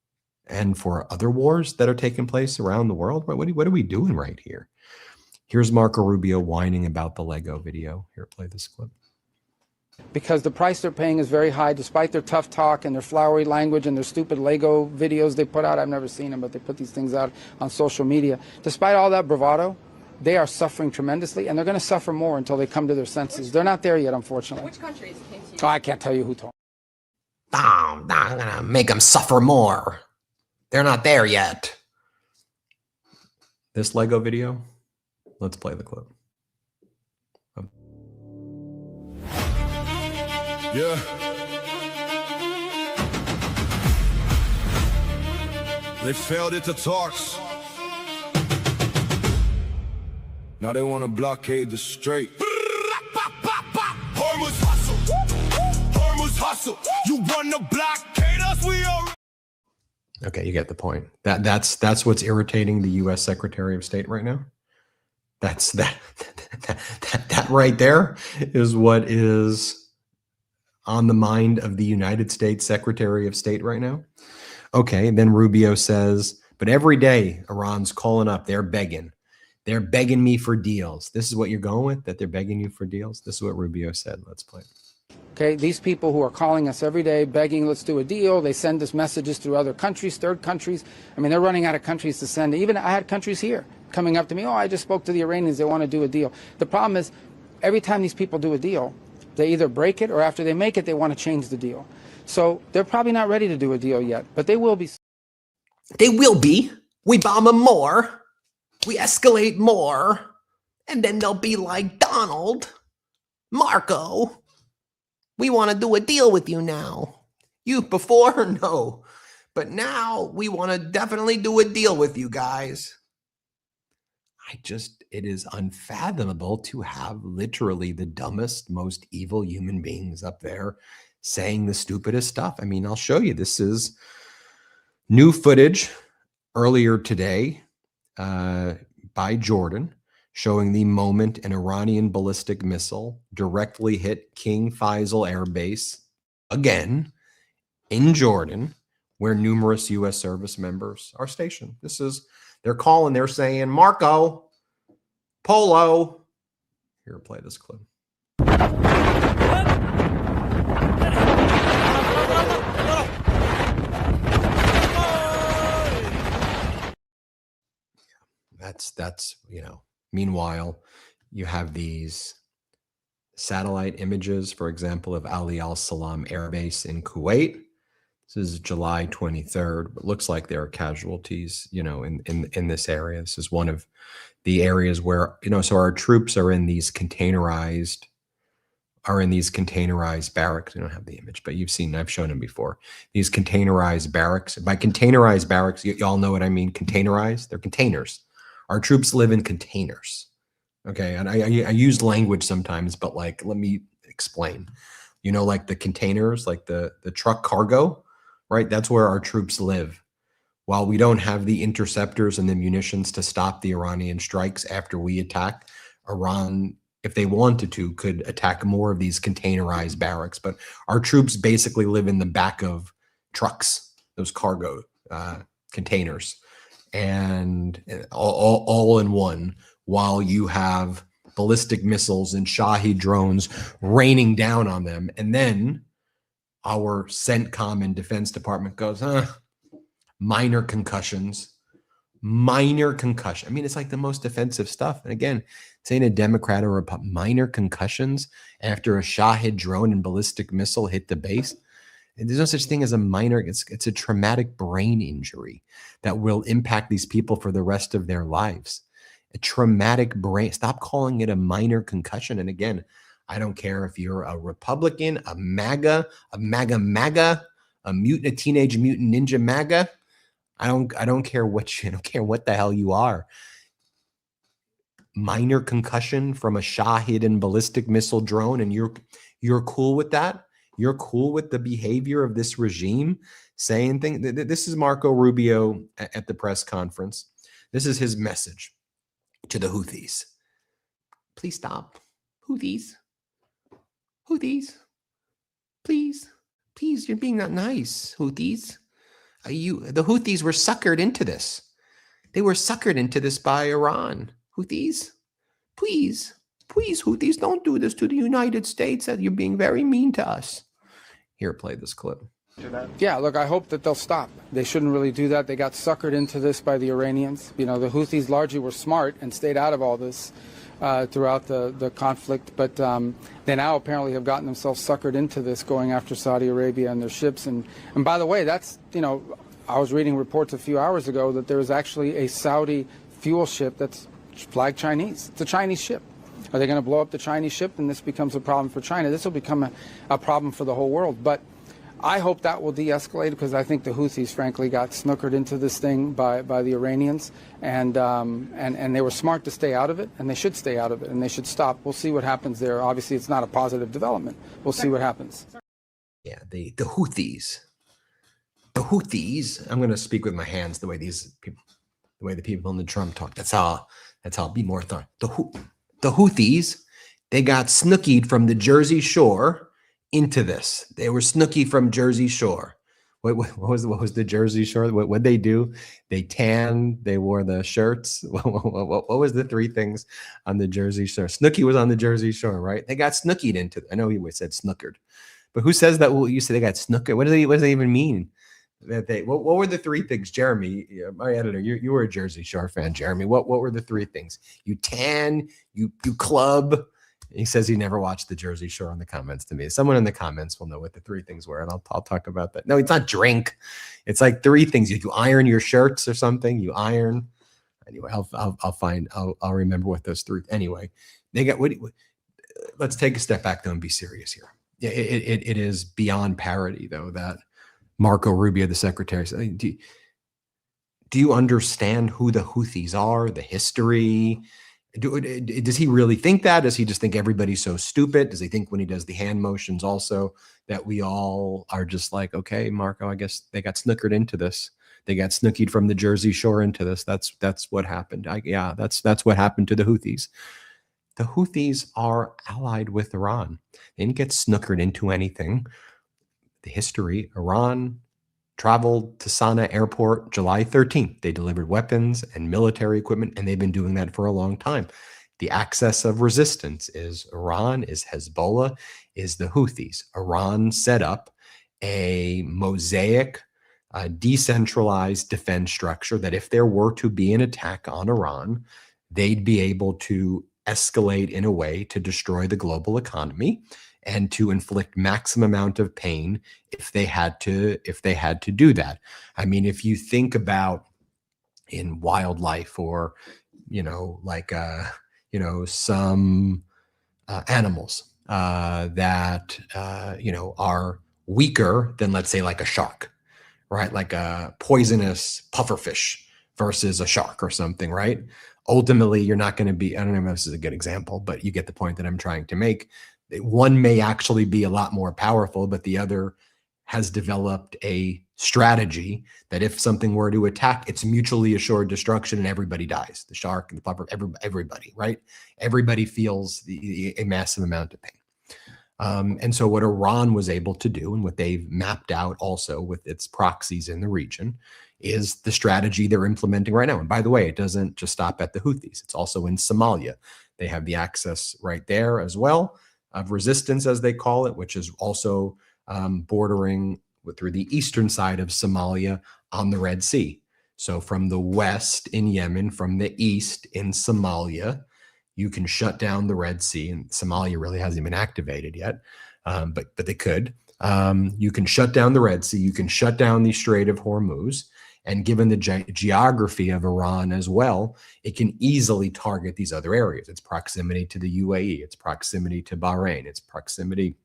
A: and for other wars that are taking place around the world. What are we doing right here? Here's Marco Rubio whining about the Lego video. Here, play this clip.
K: Because the price they're paying is very high, despite their tough talk and their flowery language and their stupid Lego videos they put out. I've never seen them, but they put these things out on social media. Despite all that bravado, they are suffering tremendously, and they're going to suffer more until they come to their senses. They're not there yet, unfortunately.
E: Which countries came to you?
K: Oh, I can't tell you who told.
A: I'm going to make them suffer more. They're not there yet. This Lego video, let's play the clip.
L: Yeah. They failed at the talks. Now they want to blockade the strait. Hormuz hustle. Hormuz hustle. You want to blockade us? We are.
A: Okay, you get the point. That's what's irritating the U.S. Secretary of State right now. That's that right there is what is on the mind of the United States Secretary of State right now. Okay, then Rubio says, but every day Iran's calling up, they're begging. They're begging me for deals. This is what you're going with, that they're begging you for deals? This is what Rubio said. Let's play it.
K: Okay, these people who are calling us every day, begging, let's do a deal. They send us messages through other countries, third countries. I mean, they're running out of countries to send. Even I had countries here coming up to me, oh, I just spoke to the Iranians, they want to do a deal. The problem is, every time these people do a deal, they either break it or after they make it, they want to change the deal. So they're probably not ready to do a deal yet, but they will be.
A: They will be. We bomb them more. We escalate more. And then they'll be like, Donald, Marco, we want to do a deal with you now. You before? No. But now we want to definitely do a deal with you guys. It is unfathomable to have literally the dumbest, most evil human beings up there saying the stupidest stuff. I mean, I'll show you. This is new footage earlier today by Jordan showing the moment an Iranian ballistic missile directly hit King Faisal Air Base, again, in Jordan, where numerous U.S. service members are stationed. They're calling, they're saying, Marco, Polo. Here, play this clip. That's meanwhile, you have these satellite images, for example, of Ali Al Salam Air Base in Kuwait. This is July 23rd. It looks like there are casualties, in this area. This is one of the areas where, so our troops are in these containerized barracks. We don't have the image, but I've shown them before. These containerized barracks. By containerized barracks, y'all know what I mean. Containerized, they're containers. Our troops live in containers. Okay, and I use language sometimes, but let me explain. Like the containers, like the truck cargo, right? That's where our troops live. While we don't have the interceptors and the munitions to stop the Iranian strikes after we attack, Iran, if they wanted to, could attack more of these containerized barracks. But our troops basically live in the back of trucks, those cargo containers, and all in one, while you have ballistic missiles and Shahed drones raining down on them. And then our CENTCOM and Defense Department goes, minor concussions. I mean, it's like the most offensive stuff. And again, saying a Democrat or a minor concussions after a Shahed drone and ballistic missile hit the base. There's no such thing as a minor. It's a traumatic brain injury that will impact these people for the rest of their lives. A traumatic brain. Stop calling it a minor concussion. And again, I don't care if you're a Republican, a MAGA, a teenage mutant ninja MAGA. I don't care what the hell you are. Minor concussion from a Shahed and ballistic missile drone, and you're cool with that? You're cool with the behavior of this regime saying things? This is Marco Rubio at the press conference. This is his message to the Houthis. Please stop. Houthis. Please, you're being not nice, Houthis. The Houthis were suckered into this. They were suckered into this by Iran. Houthis, please, Houthis, don't do this to the United States. You're being very mean to us. Here, play this clip.
K: Yeah, look, I hope that they'll stop. They shouldn't really do that. They got suckered into this by the Iranians. The Houthis largely were smart and stayed out of all this throughout the conflict. But they now apparently have gotten themselves suckered into this, going after Saudi Arabia and their ships. And by the way, that's, I was reading reports a few hours ago that there is actually a Saudi fuel ship that's flagged Chinese. It's a Chinese ship. Are they going to blow up the Chinese ship and this becomes a problem for China? This will become a problem for the whole world. But I hope that will de-escalate because I think the Houthis, frankly, got snookered into this thing by the Iranians, and they were smart to stay out of it, and they should stay out of it, and they should stop. We'll see what happens there. Obviously, it's not a positive development. We'll see what happens.
A: Yeah, the Houthis. The Houthis. I'm going to speak with my hands the way these people, the way the people in the Trump talk. That's how I'll be more thorough. The Houthis, they got snookied from the Jersey Shore into this. They were snooky from Jersey Shore. What was the Jersey Shore? What'd they do? They tanned. They wore the shirts. What was the three things on the Jersey Shore? Snooky was on the Jersey Shore, right? They got snookied into. I know he said snookered, but who says that? Well, you say they got snookered. What does that even mean? That they what were the three things, Jeremy? My editor, you were a Jersey Shore fan, Jeremy. What were the three things? You tan, you club. He says he never watched the Jersey Shore in the comments to me. Someone in the comments will know what the three things were, and I'll talk about that. No, it's not drink. It's like three things. You iron your shirts or something. You iron. Anyway, I'll remember what those three. Anyway, they got. Let's take a step back though and be serious here. Yeah, it is beyond parody though that Marco Rubio, the secretary, said, do you understand who the Houthis are? The history. Does he really think that? Does he just think everybody's so stupid? Does he think when he does the hand motions also that we all are just like, okay, Marco, I guess they got snookered into this. They got snookied from the Jersey Shore into this. That's what happened. That's what happened to the Houthis. The Houthis are allied with Iran. They didn't get snookered into anything. The history, Iran traveled to Sana'a airport July 13th. They delivered weapons and military equipment, and they've been doing that for a long time. The axis of resistance is Iran, is Hezbollah, is the Houthis. Iran set up a mosaic, decentralized defense structure that if there were to be an attack on Iran, they'd be able to escalate in a way to destroy the global economy and to inflict maximum amount of pain if they had to do that. I mean, if you think about in wildlife or, some animals that, are weaker than, let's say, like a shark, right? Like a poisonous pufferfish versus a shark or something, right? Ultimately, you're not going to be, I don't know if this is a good example, but you get the point that I'm trying to make. One may actually be a lot more powerful, but the other has developed a strategy that if something were to attack, it's mutually assured destruction and everybody dies. The shark and the puffer, everybody, right? Everybody feels a massive amount of pain. And so what Iran was able to do and what they've mapped out also with its proxies in the region is the strategy they're implementing right now. And by the way, it doesn't just stop at the Houthis. It's also in Somalia. They have the access right there as well of resistance, as they call it, which is also bordering through the eastern side of Somalia on the Red Sea. So from the west in Yemen, from the east in Somalia, you can shut down the Red Sea. And Somalia really hasn't been activated yet, but they could. You can shut down the Red Sea. You can shut down the Strait of Hormuz. And given the geography of Iran as well, it can easily target these other areas. Its proximity to the UAE, its proximity to Bahrain, its proximity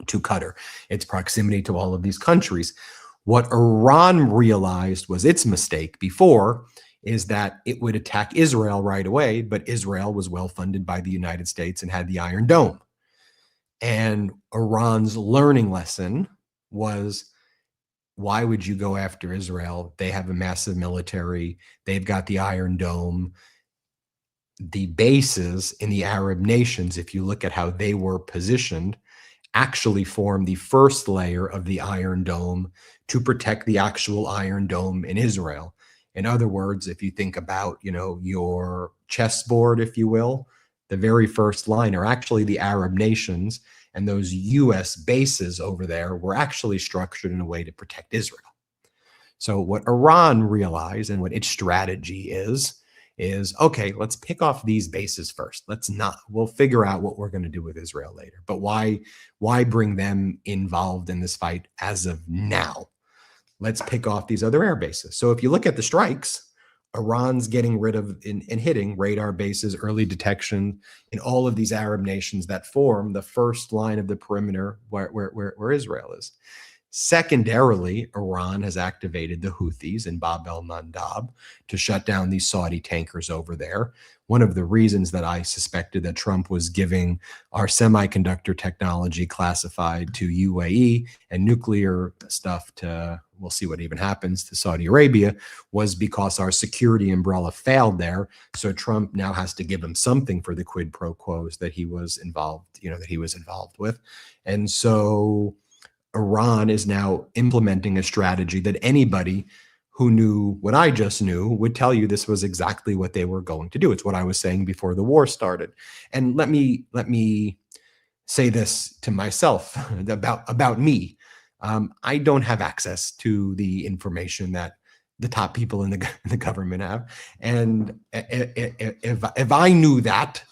A: to Qatar, its proximity to all of these countries. What Iran realized was its mistake before is that it would attack Israel right away, but Israel was well funded by the United States and had the Iron Dome. And Iran's learning lesson was, why would you go after Israel? They have a massive military. They've got the Iron Dome. The bases in the Arab nations, if you look at how they were positioned, actually form the first layer of the Iron Dome to protect the actual Iron Dome in Israel. In other words, if you think about, your chessboard, if you will, the very first line are actually the Arab nations. And those U.S. bases over there were actually structured in a way to protect Israel. So what Iran realized and what its strategy is okay, let's pick off these bases first. We'll figure out what we're going to do with Israel later. But why bring them involved in this fight as of now? Let's pick off these other air bases. So if you look at the strikes, Iran's getting rid of and hitting radar bases, early detection in all of these Arab nations that form the first line of the perimeter where Israel is. Secondarily, Iran has activated the Houthis in Bab el-Mandab to shut down these Saudi tankers over there. One of the reasons that I suspected that Trump was giving our semiconductor technology classified to UAE and nuclear stuff to, we'll see what even happens, to Saudi Arabia, was because our security umbrella failed there. So Trump now has to give him something for the quid pro quos that he was involved, with. And so Iran is now implementing a strategy that anybody who knew what I just knew would tell you this was exactly what they were going to do. It's what I was saying before the war started. And let me say this to myself about me. I don't have access to the information that the top people in the government have. And if I knew that,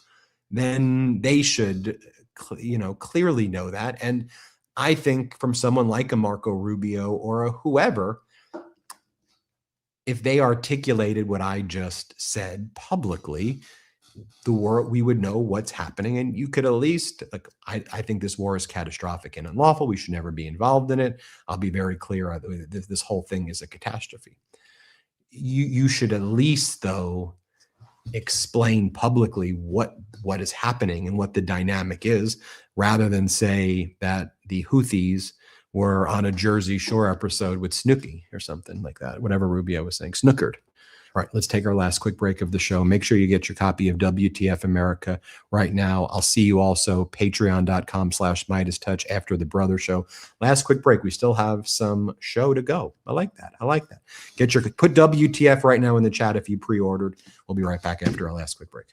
A: then they should, clearly know that. And I think from someone like a Marco Rubio or a whoever, if they articulated what I just said publicly, the war, we would know what's happening. And you could at least, I think this war is catastrophic and unlawful. We should never be involved in it. I'll be very clear. This whole thing is a catastrophe. You should at least, though, explain publicly what is happening and what the dynamic is, rather than say that the Houthis were on a Jersey Shore episode with Snooki or something like that, whatever Rubio was saying, snookered. All right, let's take our last quick break of the show. Make sure you get your copy of WTF America right now. I'll see you also patreon.com/MeidasTouch after the brother show. Last quick break. We still have some show to go. I like that. Put WTF right now in the chat if you pre-ordered. We'll be right back after our last quick break.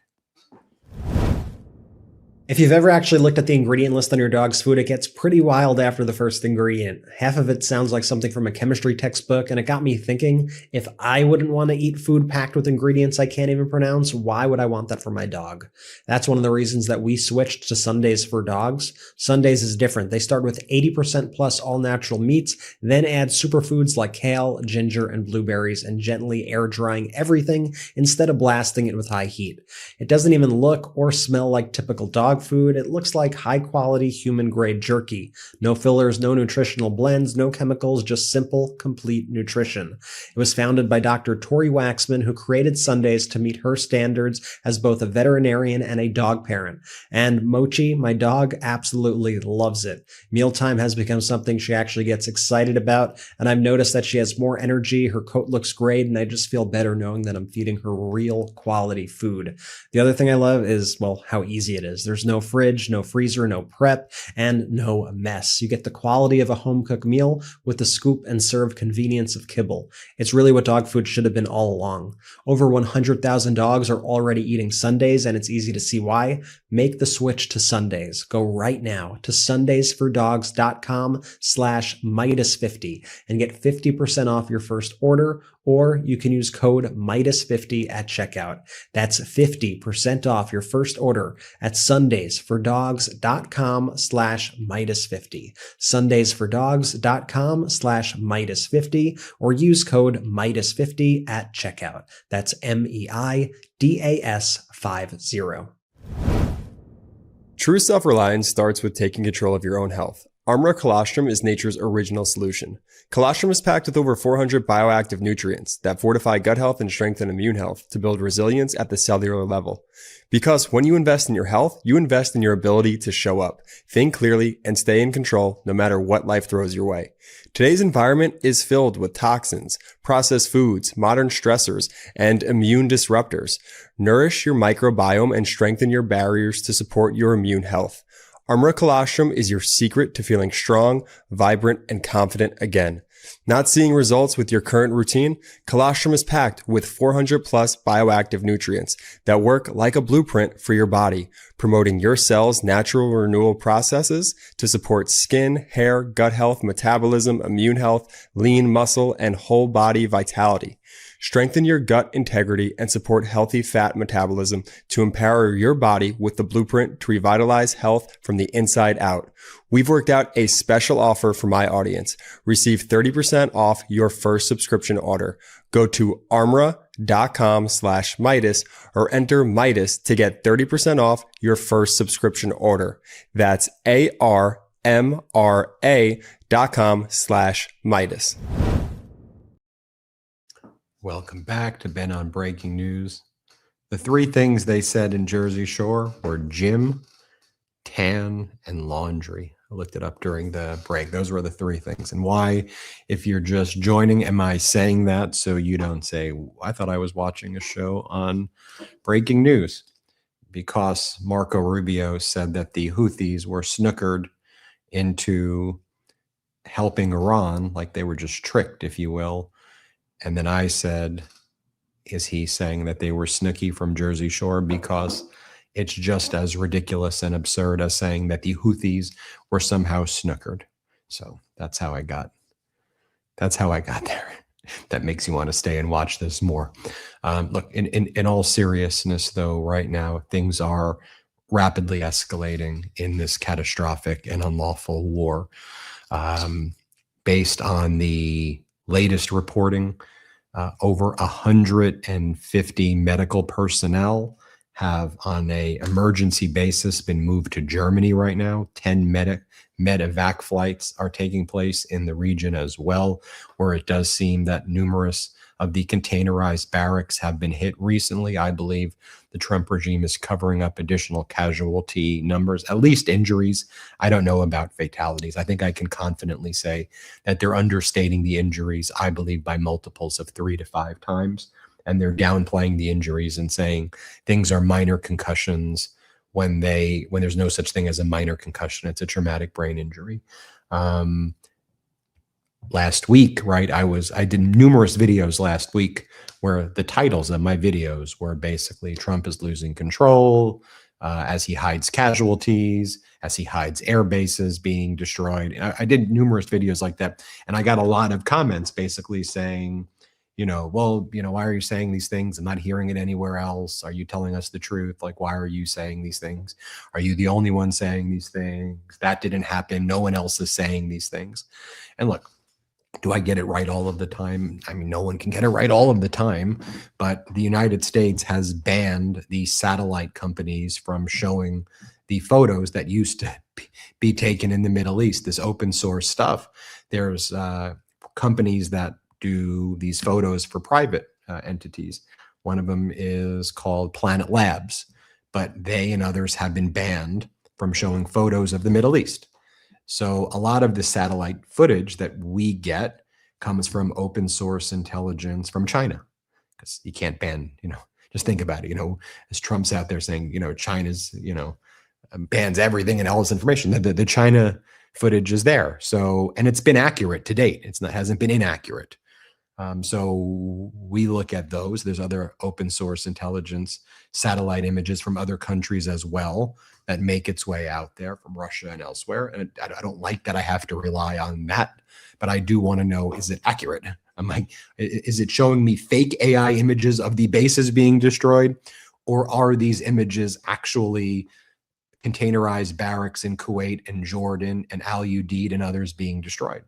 M: If you've ever actually looked at the ingredient list on your dog's food, it gets pretty wild after the first ingredient. Half of it sounds like something from a chemistry textbook, and it got me thinking, if I wouldn't want to eat food packed with ingredients I can't even pronounce, why would I want that for my dog? That's one of the reasons that we switched to Sundays for dogs. Sundays is different. They start with 80% plus all natural meats, then add superfoods like kale, ginger, and blueberries, and gently air drying everything instead of blasting it with high heat. It doesn't even look or smell like typical dog food. It looks like high quality human grade jerky. No fillers, no nutritional blends, no chemicals, just simple, complete nutrition. It was founded by Dr. Tori Waxman, who created Sundays to meet her standards as both a veterinarian and a dog parent. And Mochi, my dog, absolutely loves it. Mealtime has become something she actually gets excited about, and I've noticed that she has more energy, her coat looks great, and I just feel better knowing that I'm feeding her real quality food. The other thing I love is, well, how easy it is. There's no fridge, no freezer, no prep, and no mess. You get the quality of a home-cooked meal with the scoop and serve convenience of kibble. It's really what dog food should have been all along. Over 100,000 dogs are already eating Sundays, and it's easy to see why. Make the switch to Sundays. Go right now to sundaysfordogs.com/Meidas50 and get 50% off your first order, or you can use code Meidas50 at checkout. That's 50% off your first order at sundaysfordogs.com/Meidas50. sundaysfordogs.com/Meidas50, or use code Meidas50 at checkout. That's MEIDAS50.
C: True self-reliance starts with taking control of your own health. Armra Colostrum is nature's original solution. Colostrum is packed with over 400 bioactive nutrients that fortify gut health and strengthen immune health to build resilience at the cellular level. Because when you invest in your health, you invest in your ability to show up, think clearly, and stay in control no matter what life throws your way. Today's environment is filled with toxins, processed foods, modern stressors, and immune disruptors. Nourish your microbiome and strengthen your barriers to support your immune health. Armra Colostrum is your secret to feeling strong, vibrant, and confident again. Not seeing results with your current routine? Colostrum is packed with 400 plus bioactive nutrients that work like a blueprint for your body, promoting your cells' natural renewal processes to support skin, hair, gut health, metabolism, immune health, lean muscle, and whole body vitality. Strengthen your gut integrity and support healthy fat metabolism to empower your body with the blueprint to revitalize health from the inside out. We've worked out a special offer for my audience. Receive 30% off your first subscription order. Go to armra.com/Meidas or enter Meidas to get 30% off your first subscription order. That's mra.com/Meidas.
A: Welcome back to Ben on Breaking News. The three things they said in Jersey Shore were gym, tan, and laundry. I looked it up during the break. Those were the three things. And why, if you're just joining, am I saying that so you don't say, I thought I was watching a show on breaking news? Because Marco Rubio said that the Houthis were snookered into helping Iran, like they were just tricked, if you will. And then I said, is he saying that they were Snooki from Jersey Shore? Because it's just as ridiculous and absurd as saying that the Houthis were somehow snookered. So that's how I got there. That makes you want to stay and watch this more. Look, in all seriousness, though, right now, things are rapidly escalating in this catastrophic and unlawful war. Based on the latest reporting, over 150 medical personnel have, on a emergency basis, been moved to Germany right now. 10 medevac flights are taking place in the region as well, where it does seem that numerous of the containerized barracks have been hit recently. I believe the Trump regime is covering up additional casualty numbers, at least injuries. I don't know about fatalities. I think I can confidently say that they're understating the injuries, I believe, by multiples of 3 to 5 times. And they're downplaying the injuries and saying things are minor concussions when there's no such thing as a minor concussion. It's a traumatic brain injury. Last week, right, I did numerous videos last week where the titles of my videos were basically Trump is losing control as he hides casualties, as he hides air bases being destroyed. I did numerous videos like that, and I got a lot of comments basically saying, why are you saying these things? I'm not hearing it anywhere else. Are you telling us the truth? Like, why are you saying these things? Are you the only one saying these things? That didn't happen. No one else is saying these things. And look, do I get it right all of the time? I mean, no one can get it right all of the time, but the United States has banned the satellite companies from showing the photos that used to be taken in the Middle East, this open source stuff. There's companies that do these photos for private entities. One of them is called Planet Labs, but they and others have been banned from showing photos of the Middle East. So a lot of the satellite footage that we get comes from open source intelligence from China, because you can't ban, just think about it, as Trump's out there saying, China's, bans everything and all this information. The China footage is there. So, and it's been accurate to date. Hasn't been inaccurate. So we look at those. There's other open source intelligence satellite images from other countries as well that make its way out there from Russia and elsewhere. And I don't like that I have to rely on that, but I do want to know, is it accurate? Is it showing me fake AI images of the bases being destroyed? Or are these images actually containerized barracks in Kuwait and Jordan and Al Udeid and others being destroyed?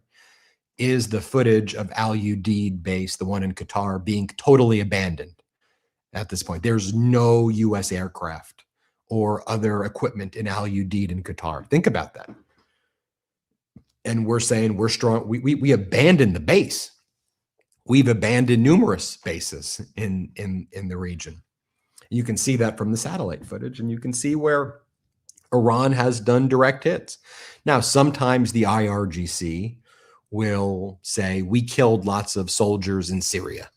A: Is the footage of Al Udeid base, the one in Qatar, being totally abandoned at this point? There's no U.S. aircraft or other equipment in Al Udeid in Qatar. Think about that. And we're saying we're strong. We abandoned the base. We've abandoned numerous bases in the region. You can see that from the satellite footage, and you can see where Iran has done direct hits. Now, sometimes the IRGC will say we killed lots of soldiers in Syria,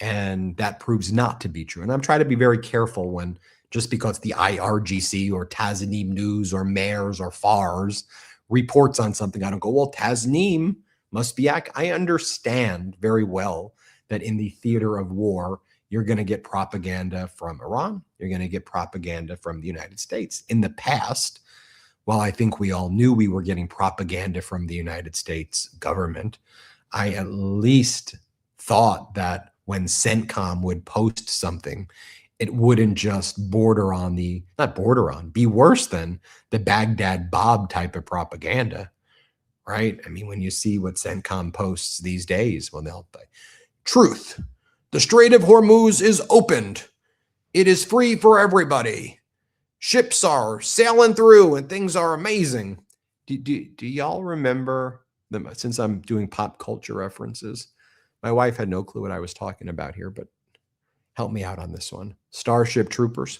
A: and that proves not to be true. And I'm trying to be very careful when, just because the IRGC or Tasnim News or Mares or Fars reports on something, I don't go, well, Tasnim must be I understand very well that in the theater of war, you're going to get propaganda from Iran. You're going to get propaganda from the United States. In the past, while I think we all knew we were getting propaganda from the United States government, I at least thought that when CENTCOM would post something, it wouldn't just be worse than the Baghdad Bob type of propaganda, right? I mean, when you see what CENTCOM posts these days, well, they'll say, truth, the Strait of Hormuz is opened. It is free for everybody. Ships are sailing through and things are amazing. Do y'all remember them? Since I'm doing pop culture references, my wife had no clue what I was talking about here, but help me out on this one. Starship Troopers.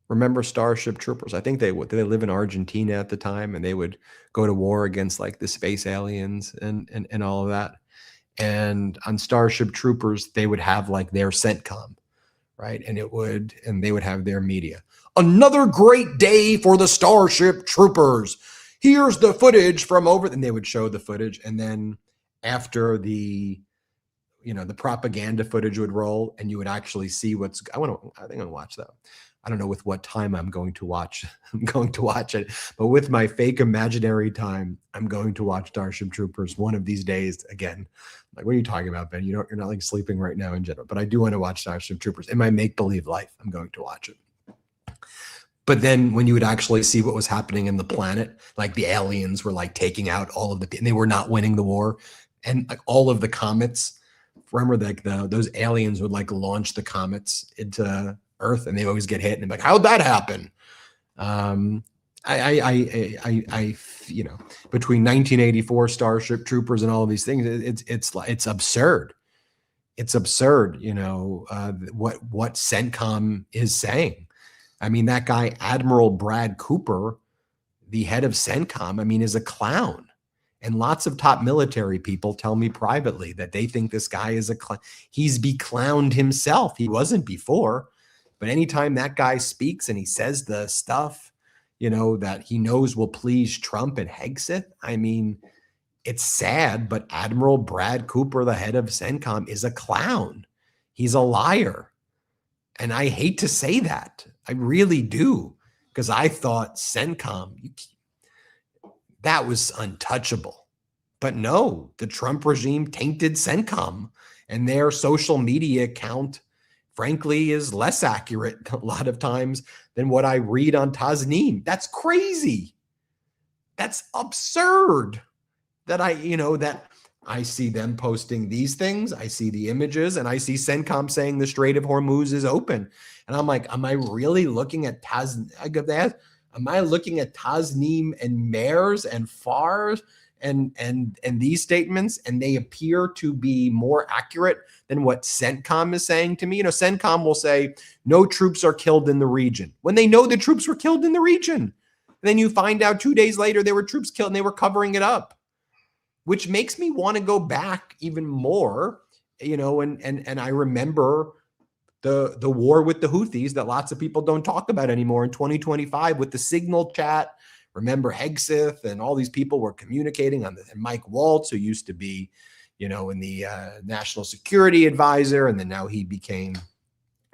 A: Remember Starship Troopers? I think they would. They live in Argentina at the time, and they would go to war against like the space aliens and all of that. And on Starship Troopers, they would have like their CENTCOM, right? And they would have their media. Another great day for the Starship Troopers. Here's the footage from over. And they would show the footage, and then after the propaganda footage would roll, and you would actually see what's. I think I'm gonna watch that. I don't know with what time I'm going to watch. I'm going to watch it, but with my fake imaginary time, I'm going to watch Starship Troopers one of these days again. Like, what are you talking about, Ben? You're not like sleeping right now in general, but I do want to watch Starship Troopers in my make-believe life. I'm going to watch it. But then when you would actually see what was happening in the planet, like the aliens were like taking out all of and they were not winning the war, and like all of the comets. Remember, like those aliens would like launch the comets into Earth, and they always get hit, and they're like, "How'd that happen?" Between 1984 Starship Troopers and all of these things, it's absurd. It's absurd, what CENTCOM is saying. I mean, that guy Admiral Brad Cooper, the head of CENTCOM, I mean, is a clown. And lots of top military people tell me privately that they think this guy is a clown. He's beclowned himself. He wasn't before. But anytime that guy speaks and he says the stuff, that he knows will please Trump and Hegseth, I mean, it's sad, but Admiral Brad Cooper, the head of CENTCOM, is a clown. He's a liar. And I hate to say that. I really do. Because I thought CENTCOM, that was untouchable. But no, the Trump regime tainted CENTCOM, and their social media account, frankly, is less accurate a lot of times than what I read on Tasneem. That's crazy. That's absurd that I see them posting these things. I see the images, and I see CENTCOM saying the Strait of Hormuz is open. And I'm like, am I really looking at Tasneem and Mayers and Fars and these statements, and they appear to be more accurate than what CENTCOM is saying to me? CENTCOM will say no troops are killed in the region when they know the troops were killed in the region. And then you find out 2 days later there were troops killed and they were covering it up, which makes me want to go back even more, and I remember the war with the Houthis that lots of people don't talk about anymore in 2025 with the Signal chat. Remember Hegseth and all these people were communicating on this. And Mike Waltz, who used to be, in the national security advisor, and then now he became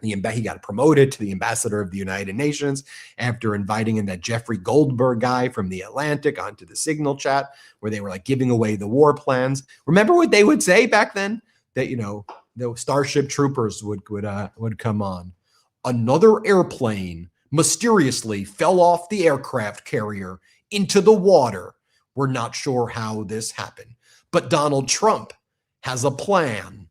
A: he got promoted to the ambassador of the United Nations after inviting in that Jeffrey Goldberg guy from the Atlantic onto the Signal chat, where they were like giving away the war plans. Remember what they would say back then? That the Starship Troopers would come on. Another airplane mysteriously fell off the aircraft carrier into the water. We're not sure how this happened, but Donald Trump has a plan.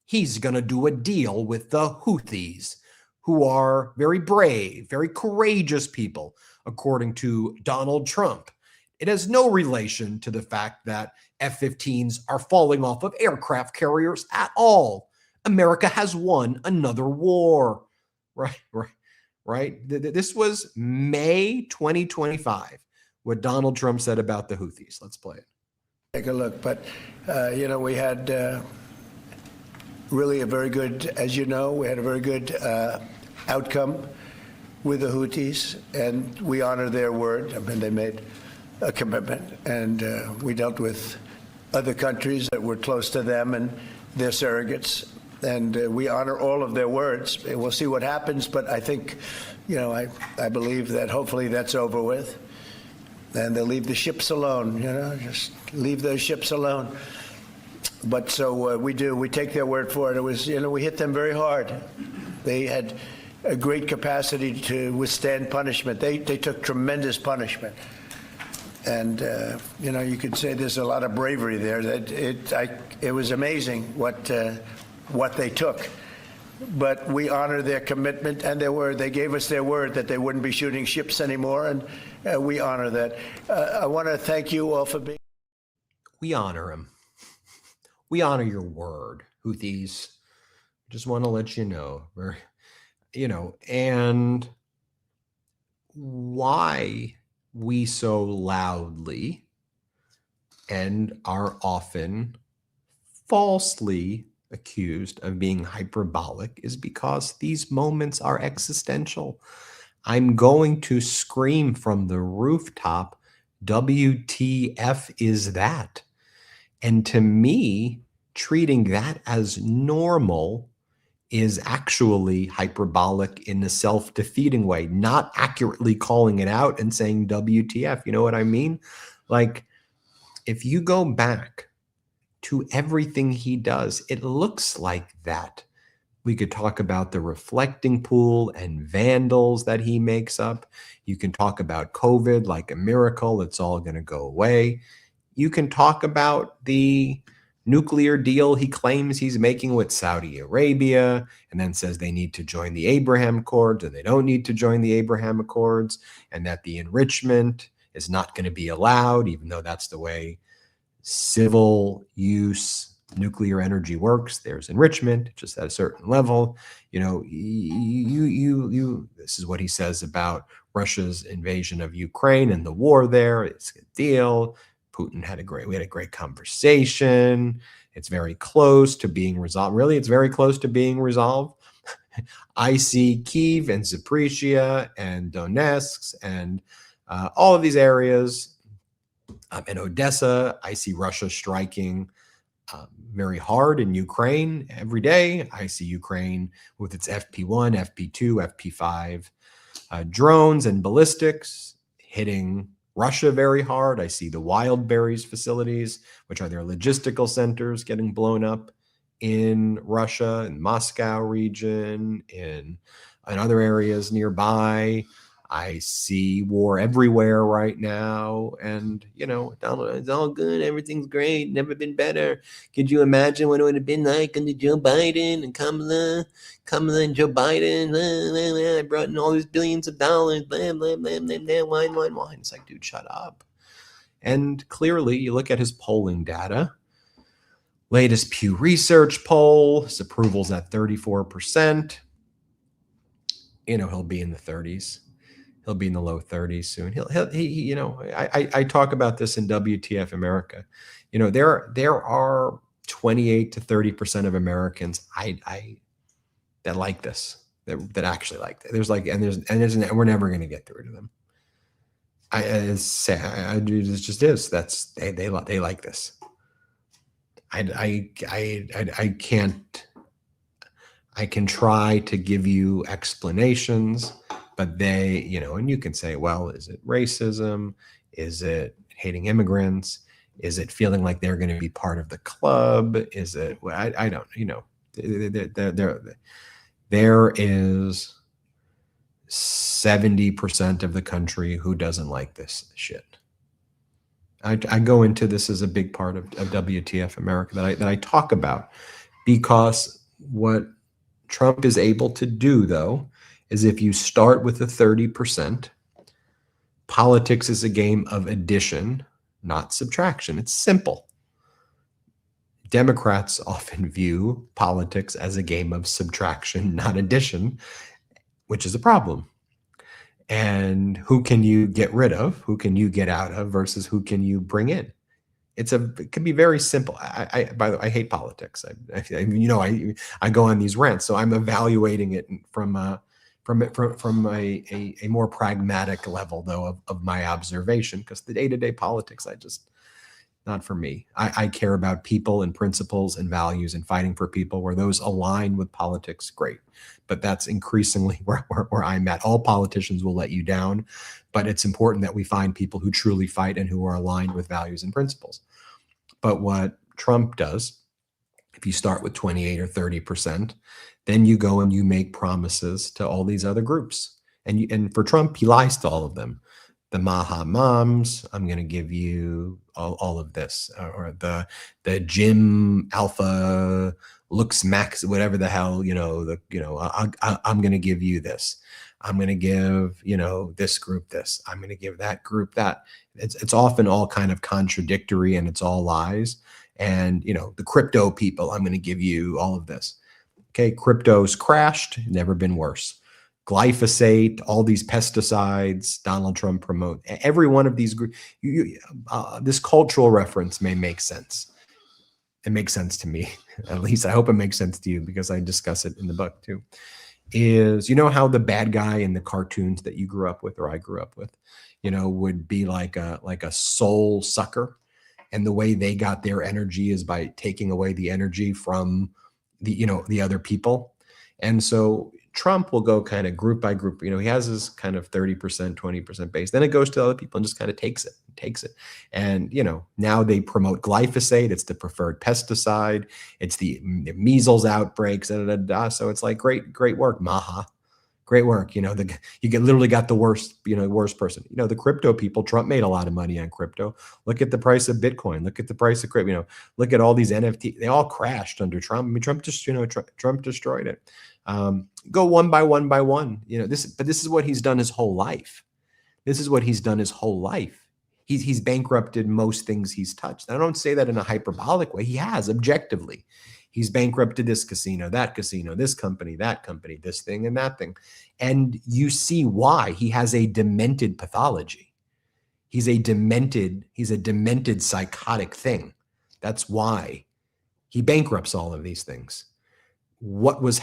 A: He's going to do a deal with the Houthis, who are very brave, very courageous people, according to Donald Trump. It has no relation to the fact that F-15s are falling off of aircraft carriers at all. America has won another war. Right? This was May 2025, what Donald Trump said about the Houthis. Let's play it.
B: Take a look. But, we had really a very good, as you know, we had a very good outcome with the Houthis, and we honor their word. I mean, they made a commitment, and we dealt with other countries that were close to them and their surrogates. And we honor all of their words. We'll see what happens, but I think, I believe that hopefully that's over with. And they'll leave the ships alone, just leave those ships alone. But so we do. We take their word for it. It was, we hit them very hard. They had a great capacity to withstand punishment. They took tremendous punishment. And, you could say there's a lot of bravery there. That it was amazing what they took. but we honor their commitment and their word. They gave us their word that they wouldn't be shooting ships anymore, and we honor that. I want to thank you all for being.
A: We honor him. We honor your word, Houthis. Just want to let you know, and why we so loudly and are often falsely accused of being hyperbolic is because these moments are existential. I'm going to scream from the rooftop, WTF is that? And to me, treating that as normal is actually hyperbolic in a self-defeating way, not accurately calling it out and saying WTF. You know what I mean? Like, if you go back to everything he does, it looks like that. We could talk about the reflecting pool and vandals that he makes up. You can talk about COVID like a miracle. It's all going to go away. You can talk about the nuclear deal he claims he's making with Saudi Arabia and then says they need to join the Abraham Accords and they don't need to join the Abraham Accords, and that the enrichment is not going to be allowed, even though that's the way civil use nuclear energy works. There's enrichment just at a certain level. This is what he says about Russia's invasion of Ukraine and the war there. It's a deal. Putin we had a great conversation. It's very close to being resolved. Really, it's very close to being resolved. I see Kyiv and Zaporizhia and Donetsk and all of these areas and Odessa. I see Russia striking very hard in Ukraine every day. I see Ukraine with its FP1, FP2, FP5 drones and ballistics hitting Russia very hard. I see the Wildberries facilities, which are their logistical centers, getting blown up in Russia, in Moscow region, in other areas nearby. I see war everywhere right now. And, Donald, it's all good. Everything's great. Never been better. Could you imagine what it would have been like under Joe Biden and Kamala and Joe Biden? I brought in all these billions of dollars. Blah, blah, blah, blah, blah, wine. It's like, dude, shut up. And clearly, you look at his polling data. Latest Pew Research poll, his approval's at 34%. He'll be in the 30s. He'll be in the low 30s soon. I talk about this in WTF America. There are 28 to 30% of Americans that like this, that actually like it. And we're never going to get through to them. It just is. They like this. I can try to give you explanations, but and you can say, well, is it racism? Is it hating immigrants? Is it feeling like they're going to be part of the club? Is it, I don't, there is 70% of the country who doesn't like this shit. I go into this as a big part of WTF America that I talk about, because what Trump is able to do, though, is if you start with the 30%, politics is a game of addition, not subtraction. It's simple. Democrats often view politics as a game of subtraction, not addition, which is a problem. And who can you get rid of? Who can you get out of versus who can you bring in? It can be very simple. By the way, I hate politics. I go on these rants, so I'm evaluating it from a more pragmatic level, though, of my observation, because the day-to-day politics, not for me. I care about people and principles and values and fighting for people. Where those align with politics, great. But that's increasingly where I'm at. All politicians will let you down, but it's important that we find people who truly fight and who are aligned with values and principles. But what Trump does, if you start with 28 or 30%, then you go and you make promises to all these other groups. And for Trump, he lies to all of them. the Maha moms. I'm going to give you all of this, or the Jim Alpha Looks Max, whatever the hell, I'm going to give you this. I'm going to give, this group this. I'm going to give that group that. It's often all kind of contradictory, and it's all lies. And, the crypto people, I'm going to give you all of this. Okay, crypto's crashed, never been worse. Glyphosate, all these pesticides, Donald Trump promote. Every one of these groups, this cultural reference may make sense. It makes sense to me, at least. I hope it makes sense to you, because I discuss it in the book too. Is, how the bad guy in the cartoons that you grew up with, or I grew up with, would be like a soul sucker, and the way they got their energy is by taking away the energy from the other people. And so Trump will go kind of group by group. He has his kind of 30%, 20% base. Then it goes to other people and just kind of takes it. And, now they promote glyphosate. It's the preferred pesticide. It's the measles outbreaks. So it's like, great work, Maha. Great work. You literally got the worst person. The crypto people, Trump made a lot of money on crypto. Look at the price of Bitcoin. Look at the price of crypto. Look at all these NFT. They all crashed under Trump. I mean, Trump just, Trump destroyed it. Go one by one by one. This is what he's done his whole life. He's bankrupted most things he's touched. I don't say that in a hyperbolic way. He has, objectively. He's bankrupted this casino, this company, that company, this thing and that thing. And you see why. He has a demented pathology. He's a demented psychotic thing. That's why he bankrupts all of these things. What was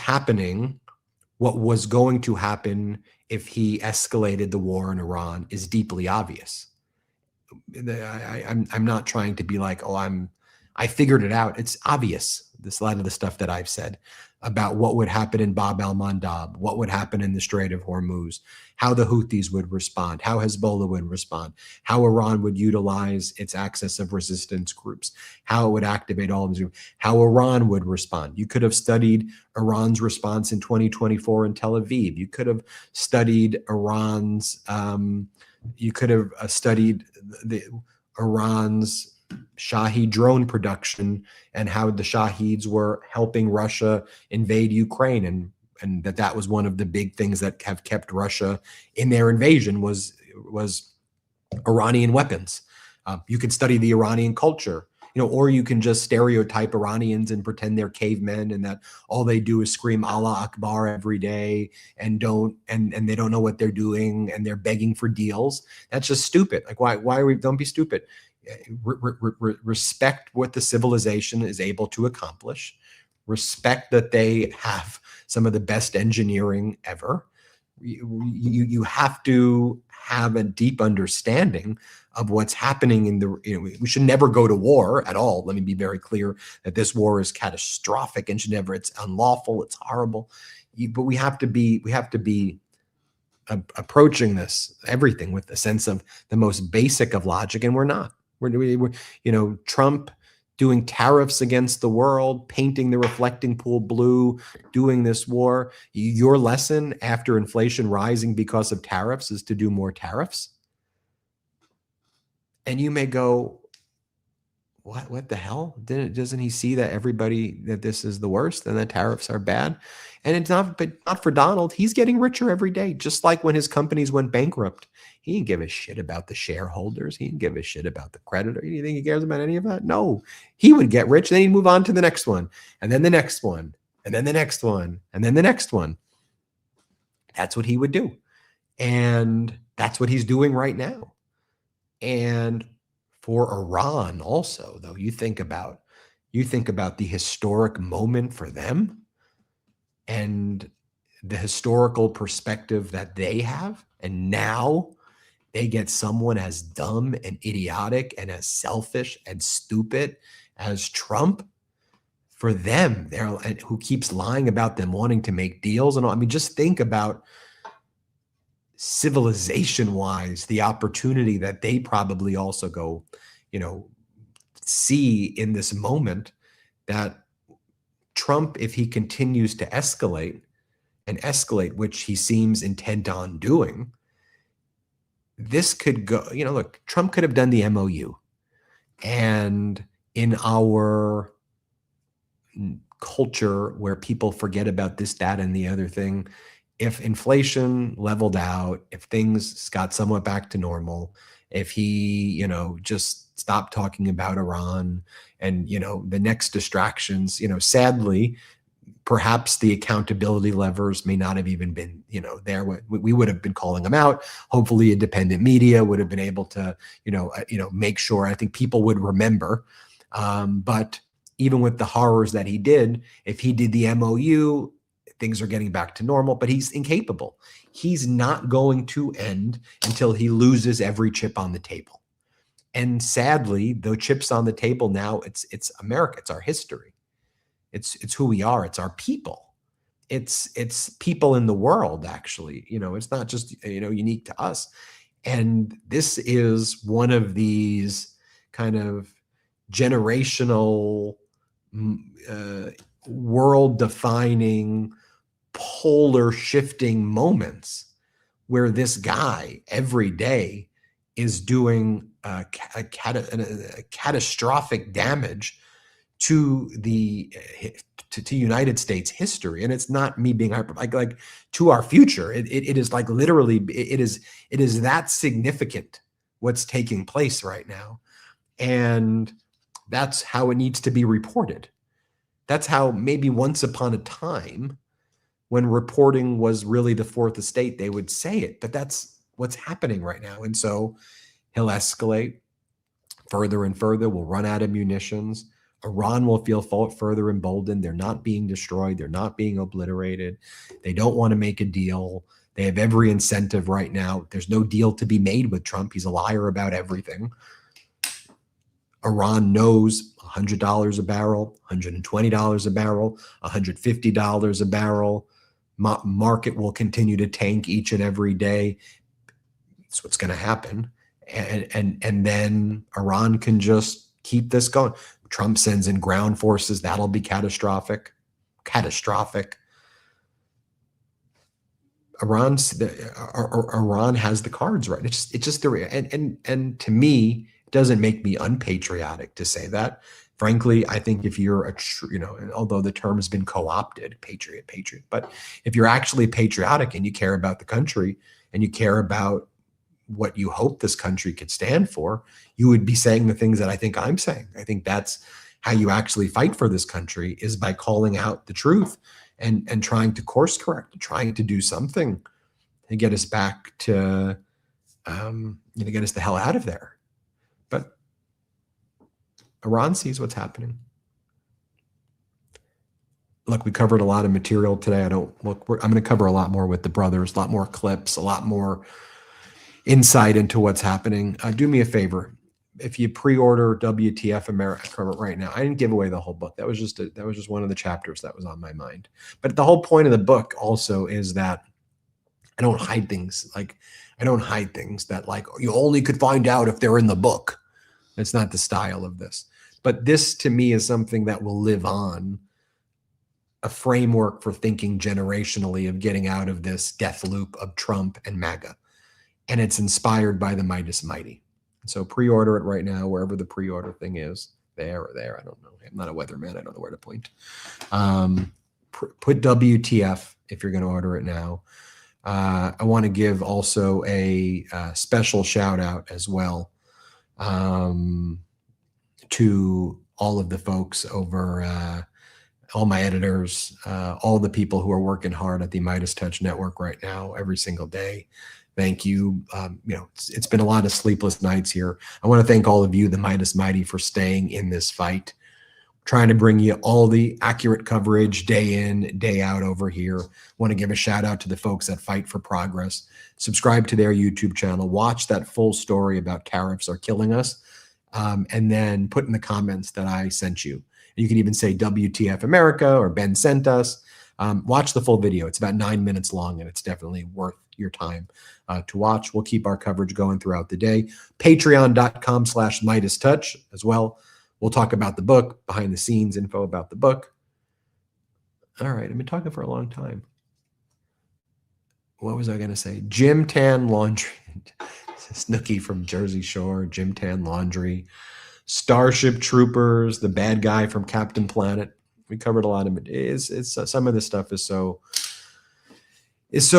A: going to happen if he escalated the war in Iran is deeply obvious. I'm not trying to be like, I figured it out. It's obvious. A lot of the stuff that I've said about what would happen in Bab el-Mandab, what would happen in the Strait of Hormuz, how the Houthis would respond, how Hezbollah would respond, how Iran would utilize its axis of resistance groups, how it would activate all of these groups, how Iran would respond. You could have studied Iran's response in 2024 in Tel Aviv. You could have studied Iran's Shahed drone production, and how the Shaheeds were helping Russia invade Ukraine, and that was one of the big things that have kept Russia in their invasion was Iranian weapons. You could study the Iranian culture, or you can just stereotype Iranians and pretend they're cavemen and that all they do is scream Allah Akbar every day and they don't know what they're doing and they're begging for deals. That's just stupid. Like, don't be stupid. Respect what the civilization is able to accomplish. Respect that they have some of the best engineering ever. You have to have a deep understanding of what's happening in we should never go to war at all. Let me be very clear that this war is catastrophic and it's unlawful. It's horrible. But we have to be approaching everything with a sense of the most basic of logic, and we're not. We're Trump doing tariffs against the world, painting the reflecting pool blue, doing this war. Your lesson after inflation rising because of tariffs is to do more tariffs. And you may go, what the hell? Doesn't he see that this is the worst and that tariffs are bad? And it's not for Donald. He's getting richer every day, just like when his companies went bankrupt. He didn't give a shit about the shareholders. He didn't give a shit about the creditor. You think he cares about any of that? No. He would get rich, then he'd move on to the next one, and then the next one, and then the next one, and then the next one. That's what he would do. And that's what he's doing right now. And for Iran also, though, you think about the historic moment for them and the historical perspective that they have. And now they get someone as dumb and idiotic and as selfish and stupid as Trump. For them, who keeps lying about them wanting to make deals and all. I mean, just think about civilization-wise the opportunity that they probably also go, see in this moment, that Trump, if he continues to escalate, which he seems intent on doing, this could go, look, Trump could have done the MOU. And in our culture where people forget about this, that, and the other thing, if inflation leveled out, if things got somewhat back to normal, if he, just stopped talking about Iran and, the next distractions, sadly, perhaps the accountability levers may not have even been, there. We would have been calling them out. Hopefully independent media would have been able to, make sure. I think people would remember. But even with the horrors that he did, if he did the MOU, things are getting back to normal, but he's incapable. He's not going to end until he loses every chip on the table. And sadly, the chips on the table now, it's America, it's our history. It's who we are. It's our people. It's people in the world, actually. It's not just, unique to us. And this is one of these kind of generational, world-defining, polar shifting moments where this guy every day is doing catastrophic damage to the to United States history. And it's not me being hyper, like to our future. It is like literally it is that significant what's taking place right now. And that's how it needs to be reported. That's how maybe once upon a time, when reporting was really the fourth estate, they would say it, but that's what's happening right now. And so he'll escalate further and further. We'll run out of munitions. Iran will feel further emboldened. They're not being destroyed. They're not being obliterated. They don't want to make a deal. They have every incentive right now. There's no deal to be made with Trump. He's a liar about everything. Iran knows $100 a barrel, $120 a barrel, $150 a barrel. Market will continue to tank each and every day. That's what's going to happen. And then Iran can just keep this going. Trump sends in ground forces. That'll be catastrophic. Catastrophic. Iran has the cards right. It's just the and to me, it doesn't make me unpatriotic to say that. Frankly, I think if you're a although the term has been co-opted, patriot, but if you're actually patriotic and you care about the country and you care about what you hope this country could stand for, you would be saying the things that I think I'm saying. I think that's how you actually fight for this country, is by calling out the truth and trying to course correct, trying to do something to get us back to, get us the hell out of there. But Iran sees what's happening. Look, we covered a lot of material today. I'm going to cover a lot more with the brothers, a lot more clips, a lot more insight into what's happening. Do me a favor. If you pre-order WTF America right now, I didn't give away the whole book. That was just one of the chapters that was on my mind. But the whole point of the book also is that I don't hide things. I don't hide things that you only could find out if they're in the book. That's not the style of this. But this to me is something that will live on, a framework for thinking generationally of getting out of this death loop of Trump and MAGA. And it's inspired by the Midas Mighty. So pre-order it right now, wherever the pre-order thing is, there or there. I don't know. I'm not a weatherman. I don't know where to point. Put WTF if you're going to order it now. I want to give also a special shout out as well to all of the folks over, all my editors, all the people who are working hard at the MeidasTouch network right now, every single day. Thank you. It's been a lot of sleepless nights here. I want to thank all of you, the Midas Mighty, for staying in this fight, trying to bring you all the accurate coverage day in, day out over here. Want to give a shout out to the folks that Fight for Progress. Subscribe to their YouTube channel. Watch that full story about tariffs are killing us. And then put in the comments that I sent you. You can even say WTF America or Ben sent us. Watch the full video. It's about 9 minutes long, and it's definitely worth your time to watch. We'll keep our coverage going throughout the day. Patreon.com/MeidasTouch as well. We'll talk about the book, behind the scenes info about the book. All right, I've been talking for a long time. What was I going to say? Gym Tan Laundry. Snooki from Jersey Shore, Jim Tan Laundry, Starship Troopers, the bad guy from Captain Planet. We covered a lot of it. It's some of this stuff is so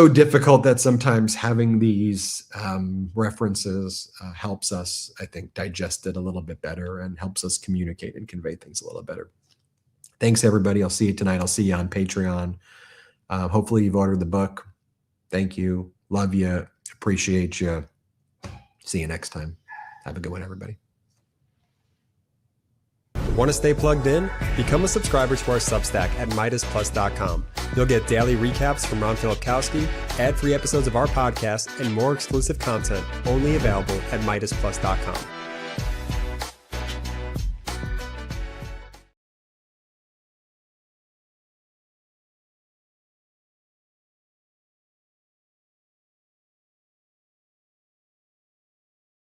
A: difficult that sometimes having these references helps us, I think, digest it a little bit better and helps us communicate and convey things a little better. Thanks, everybody. I'll see you tonight. I'll see you on Patreon. Hopefully you've ordered the book. Thank you. Love you. Appreciate you. See you next time. Have a good one, everybody.
C: Want to stay plugged in? Become a subscriber to our Substack at MeidasPlus.com. You'll get daily recaps from Ron Filipkowski, ad-free episodes of our podcast, and more exclusive content only available at MeidasPlus.com.